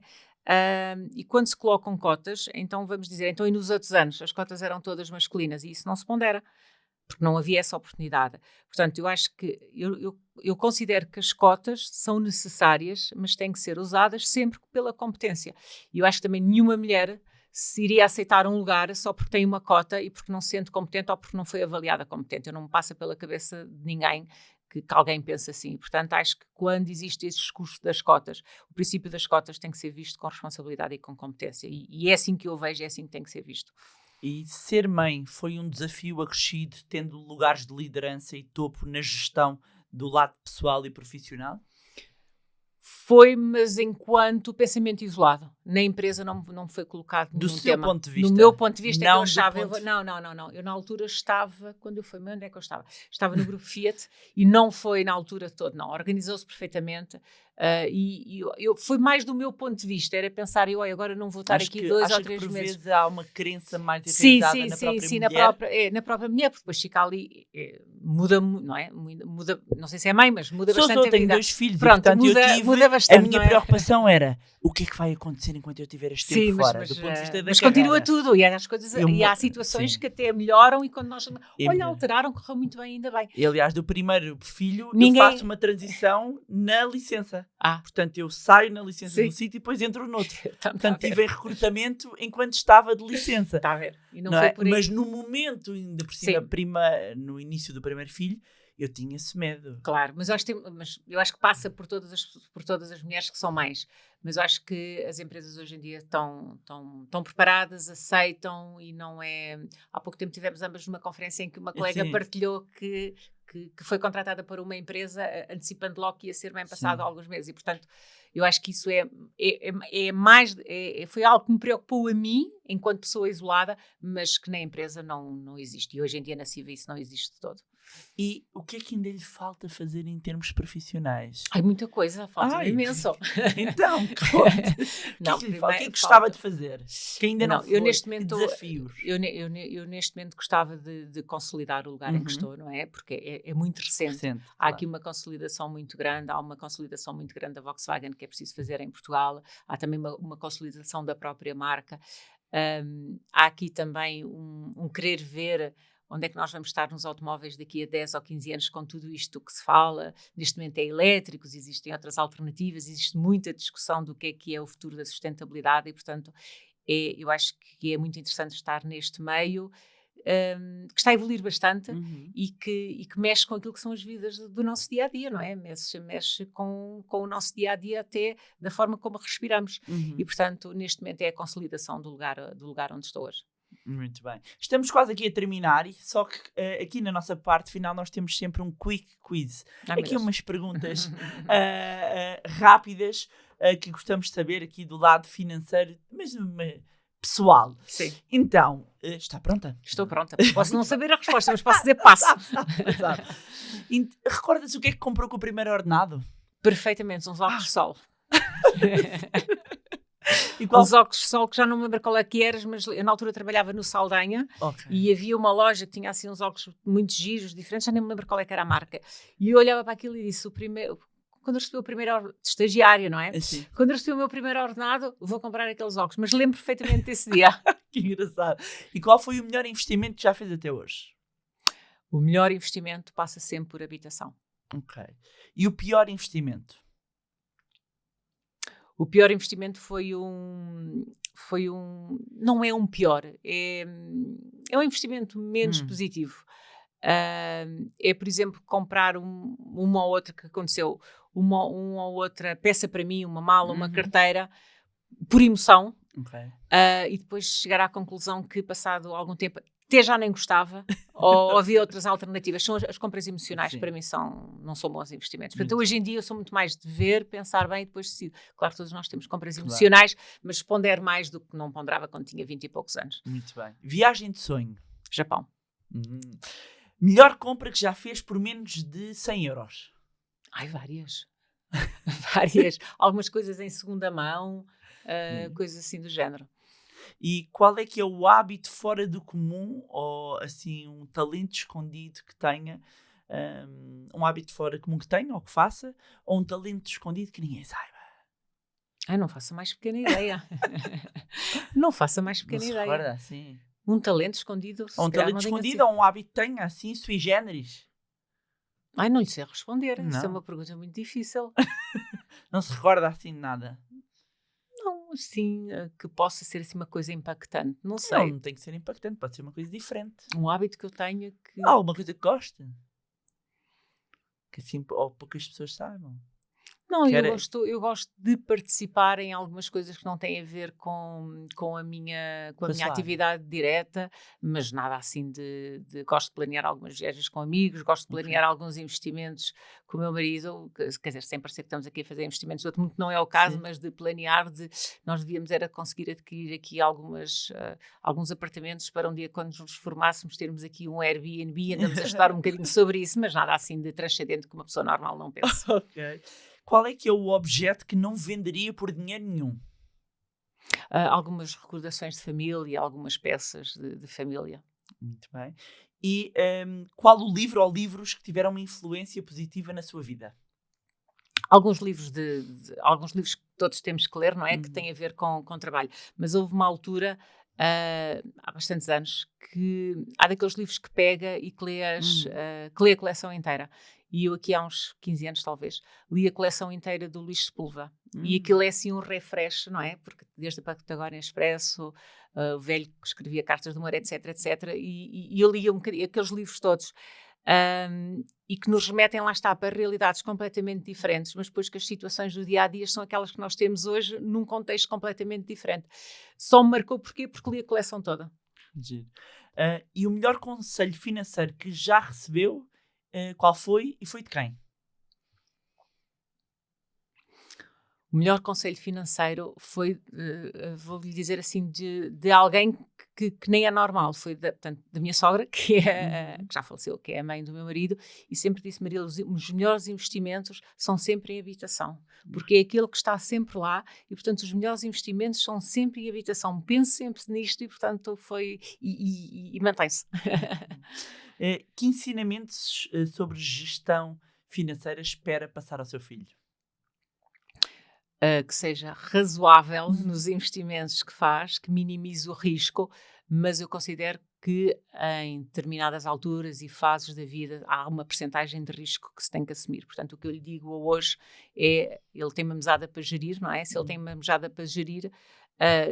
S3: E quando se colocam cotas, então vamos dizer, e nos outros anos as cotas eram todas masculinas, e isso não se pondera, porque não havia essa oportunidade. Portanto, eu acho que eu considero que as cotas são necessárias, mas têm que ser usadas sempre pela competência. E eu acho que também nenhuma mulher se iria aceitar um lugar só porque tem uma cota e porque não se sente competente ou porque não foi avaliada competente. Eu não me passa pela cabeça de ninguém que alguém pense assim. Portanto, acho que quando existe esse discurso das cotas, o princípio das cotas tem que ser visto com responsabilidade e com competência. E é assim que eu vejo, é assim que tem que ser visto.
S1: E ser mãe foi um desafio acrescido, tendo lugares de liderança e topo na gestão do lado pessoal e profissional?
S3: Foi, mas enquanto pensamento isolado. Na empresa não foi colocado
S1: Do
S3: nenhum
S1: seu
S3: tema.
S1: ponto de vista.
S3: No meu ponto de vista é que
S1: Não
S3: eu
S1: do
S3: achava...
S1: ponto-
S3: Não. Eu na altura estava... Quando eu fui, onde é que eu estava? Estava no grupo Fiat e não foi na altura toda, não. Organizou-se perfeitamente. Eu foi mais do meu ponto de vista. Era pensar, agora não vou estar
S1: Acho
S3: aqui
S1: que,
S3: 2
S1: acha
S3: ou
S1: que
S3: 3
S1: por
S3: meses.
S1: vezes há uma crença mais
S3: Sim,
S1: enraizada na própria
S3: sim,
S1: mulher.
S3: na própria mulher, porque depois fica ali, muda, não é? Muda, não sei se é mãe, mas muda bastante
S1: Sou,
S3: a
S1: tenho
S3: vida.
S1: 2 filhos
S3: Pronto,
S1: e portanto
S3: muda bastante,
S1: a minha
S3: não é?
S1: preocupação era o que é que vai acontecer enquanto eu estiver este
S3: Sim,
S1: tempo
S3: mas,
S1: fora, do ponto de vista da
S3: mas
S1: carreira.
S3: continua tudo e há, e há situações
S1: sim.
S3: que até melhoram e quando nós,
S1: E
S3: olha,
S1: melhor.
S3: alteraram, correu muito bem, ainda bem.
S1: E, aliás, do primeiro filho
S3: Ninguém-
S1: eu faço uma transição na licença.
S3: Ah,
S1: Portanto, eu saio na licença
S3: Sim.
S1: do sítio e depois entro noutro.
S3: então,
S1: Portanto, tive em recrutamento enquanto estava de licença.
S3: Está a ver. E não,
S1: Não
S3: foi
S1: é?
S3: por aí.
S1: Mas no momento, ainda por cima,
S3: Sim.
S1: no início do primeiro filho, eu tinha esse medo.
S3: Claro, mas eu acho que passa por todas as mulheres que são mães. Mas eu acho que as empresas hoje em dia estão preparadas, aceitam e não é... Há pouco tempo tivemos ambas numa conferência em que uma colega
S1: Sim.
S3: partilhou que foi contratada para uma empresa antecipando logo que ia ser bem passado
S1: Sim.
S3: há alguns meses. E, portanto, eu acho que isso foi algo que me preocupou a mim, enquanto pessoa isolada, mas que na empresa não existe. E hoje em dia na CIVA isso não existe de todo.
S1: E o que é que ainda lhe falta fazer em termos profissionais?
S3: Há muita coisa, falta imenso.
S1: Então, conte.
S3: Não,
S1: o que é que lhe falta? O que é que
S3: primeiro
S1: gostava de fazer? Que ainda não
S3: Não,
S1: foi?
S3: eu neste
S1: Que
S3: momento-
S1: desafios?
S3: Eu neste momento gostava de consolidar o lugar em que estou, não é? Porque é muito recente.
S1: Recente,
S3: Há
S1: claro.
S3: aqui uma consolidação muito grande, há uma consolidação muito grande da Volkswagen que é preciso fazer em Portugal, há também uma consolidação da própria marca. Há aqui também um querer ver onde é que nós vamos estar nos automóveis daqui a 10 ou 15 anos com tudo isto que se fala. Neste momento é elétricos, existem outras alternativas, existe muita discussão do que é o futuro da sustentabilidade e, portanto, eu acho que é muito interessante estar neste meio, que está a evoluir bastante e que mexe com aquilo que são as vidas do nosso dia-a-dia, não é? Mexe com o nosso dia-a-dia até da forma como respiramos. E, portanto, neste momento é a consolidação do lugar onde estou hoje.
S1: Muito bem. Estamos quase aqui a terminar, só que aqui na nossa parte final nós temos sempre um quick quiz.
S3: Ai, meu
S1: Aqui
S3: Deus.
S1: umas perguntas rápidas que gostamos de saber aqui do lado financeiro, mas pessoal.
S3: Sim,
S1: Então, está pronta?
S3: estou pronta. Posso não saber a resposta, mas posso dizer passo.
S1: Sabe. Recorda-se o que é que comprou com o primeiro ordenado?
S3: Perfeitamente, uns óculos de sol.
S1: E qual...
S3: Uns óculos de sol que já não me lembro qual é que eras, mas eu na altura trabalhava no Saldanha e havia uma loja que tinha assim uns óculos muito giros, diferentes, já nem me lembro qual é que era a marca. E eu olhava para aquilo e disse, quando eu recebi o primeiro de estagiário, não é?
S1: Assim.
S3: Quando eu recebi o meu primeiro ordenado, vou comprar aqueles óculos, mas lembro perfeitamente desse dia.
S1: Que engraçado. E qual foi o melhor investimento que já fez até hoje?
S3: O melhor investimento passa sempre por habitação.
S1: Ok. E o pior investimento?
S3: O pior investimento foi não é um pior, é um investimento menos positivo. É, por exemplo, comprar uma ou outra que aconteceu, uma ou outra peça para mim, uma mala, uma carteira, por emoção,
S1: Ok.
S3: e depois chegar à conclusão que passado algum tempo até já nem gostava, ou havia outras alternativas. São as compras emocionais,
S1: Sim.
S3: para mim não são bons investimentos. Portanto, hoje em dia eu sou muito mais de ver, pensar bem e depois decido. Claro que todos nós temos compras emocionais, mas pondero mais do que não ponderava quando tinha 20 e poucos anos.
S1: Muito bem. Viagem de sonho?
S3: Japão.
S1: Melhor compra que já fez por menos de 100 euros?
S3: Ai, várias. Várias. Algumas coisas em segunda mão, coisas assim do género.
S1: E qual é que é o hábito fora do comum ou assim um talento escondido que tenha, um hábito fora do comum que tenha ou que faça, ou um talento escondido que ninguém saiba?
S3: Ai, não faço a mais pequena ideia. Não faço a mais pequena
S1: Não se
S3: ideia.
S1: recorda, assim?
S3: Um talento escondido.
S1: Ou um
S3: se calhar
S1: talento
S3: não tenho
S1: escondido
S3: assim.
S1: ou um hábito que tenha assim sui generis?
S3: Ai, não lhe sei responder. Isso é
S1: Não.
S3: uma pergunta muito difícil.
S1: Não se recorda assim de nada?
S3: Não, assim, que possa ser assim uma coisa impactante. Não sei.
S1: Não tem que ser impactante, pode ser uma coisa diferente.
S3: Um hábito que eu tenho que...
S1: Alguma coisa que goste. Que assim, ou poucas pessoas saibam.
S3: Não, eu gosto de participar em algumas coisas que não têm a ver com a minha atividade direta, mas nada assim gosto de planear algumas viagens com amigos, gosto de planear alguns investimentos com o meu marido, quer dizer, sem parecer que estamos aqui a fazer investimentos do outro mundo, não é o caso, mas de planear, nós devíamos era conseguir adquirir aqui alguns apartamentos para um dia quando nos formássemos termos aqui um Airbnb, andamos a estudar um bocadinho sobre isso, mas nada assim de transcendente que uma pessoa normal não pensa.
S1: Ok. Qual é que é o objeto que não venderia por dinheiro nenhum?
S3: Algumas recordações de família, algumas peças de família.
S1: Muito bem. E qual o livro ou livros que tiveram uma influência positiva na sua vida?
S3: Alguns livros alguns livros que todos temos que ler, não é? Que têm a ver com trabalho. Mas houve uma altura, há bastantes anos, que há daqueles livros que pega e que lê a coleção inteira. E eu aqui há uns 15 anos, talvez, li a coleção inteira do Luís Sepúlveda. E aquilo é assim um refresh, não é? Porque desde a Patagónia Expresso, o velho que escrevia cartas de amor, etc, etc. E eu li um bocadinho aqueles livros todos. E que nos remetem, lá está, para realidades completamente diferentes, mas depois que as situações do dia-a-dia são aquelas que nós temos hoje num contexto completamente diferente. Só me marcou porquê? Porque li a coleção toda.
S1: E o melhor conselho financeiro que já recebeu, qual foi e foi de quem?
S3: O melhor conselho financeiro foi, vou-lhe dizer assim, de alguém que nem é normal. Foi da minha sogra, que já faleceu, que é a mãe do meu marido, e sempre disse: Maria, os melhores investimentos são sempre em habitação, porque é aquilo que está sempre lá, e portanto os melhores investimentos são sempre em habitação. Pense sempre nisto, e portanto foi, e mantém-se.
S1: Que ensinamentos sobre gestão financeira espera passar ao seu filho?
S3: Que seja razoável nos investimentos que faz, que minimize o risco, mas eu considero que em determinadas alturas e fases da vida há uma percentagem de risco que se tem que assumir. Portanto, o que eu lhe digo hoje é, ele tem uma mesada para gerir, não é? Se ele tem uma mesada para gerir,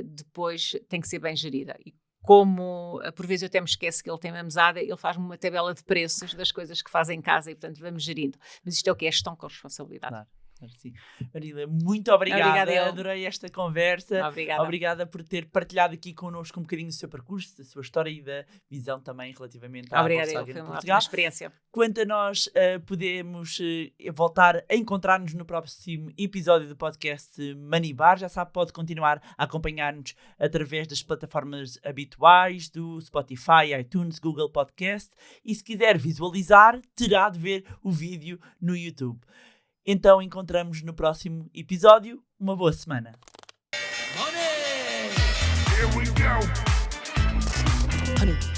S3: depois tem que ser bem gerida. E como por vezes eu até me esqueço que ele tem uma mesada, ele faz-me uma tabela de preços das coisas que faz em casa e, portanto, vamos gerindo. Mas isto é o que é gestão com responsabilidade.
S1: Claro. Sim. Marília, muito obrigada. Adorei esta conversa. Obrigada por ter partilhado aqui connosco um bocadinho do seu percurso, da sua história e da visão também relativamente à Volkswagen
S3: foi uma
S1: Portugal.
S3: experiência.
S1: Quanto a nós, podemos voltar a encontrar-nos no próximo episódio do podcast Money Bar. Já sabe, pode continuar a acompanhar-nos através das plataformas habituais do Spotify, iTunes, Google Podcast, e se quiser visualizar, terá de ver o vídeo no YouTube. Então encontramos no próximo episódio. Uma boa semana.
S2: Money! Here we go!
S4: Honey.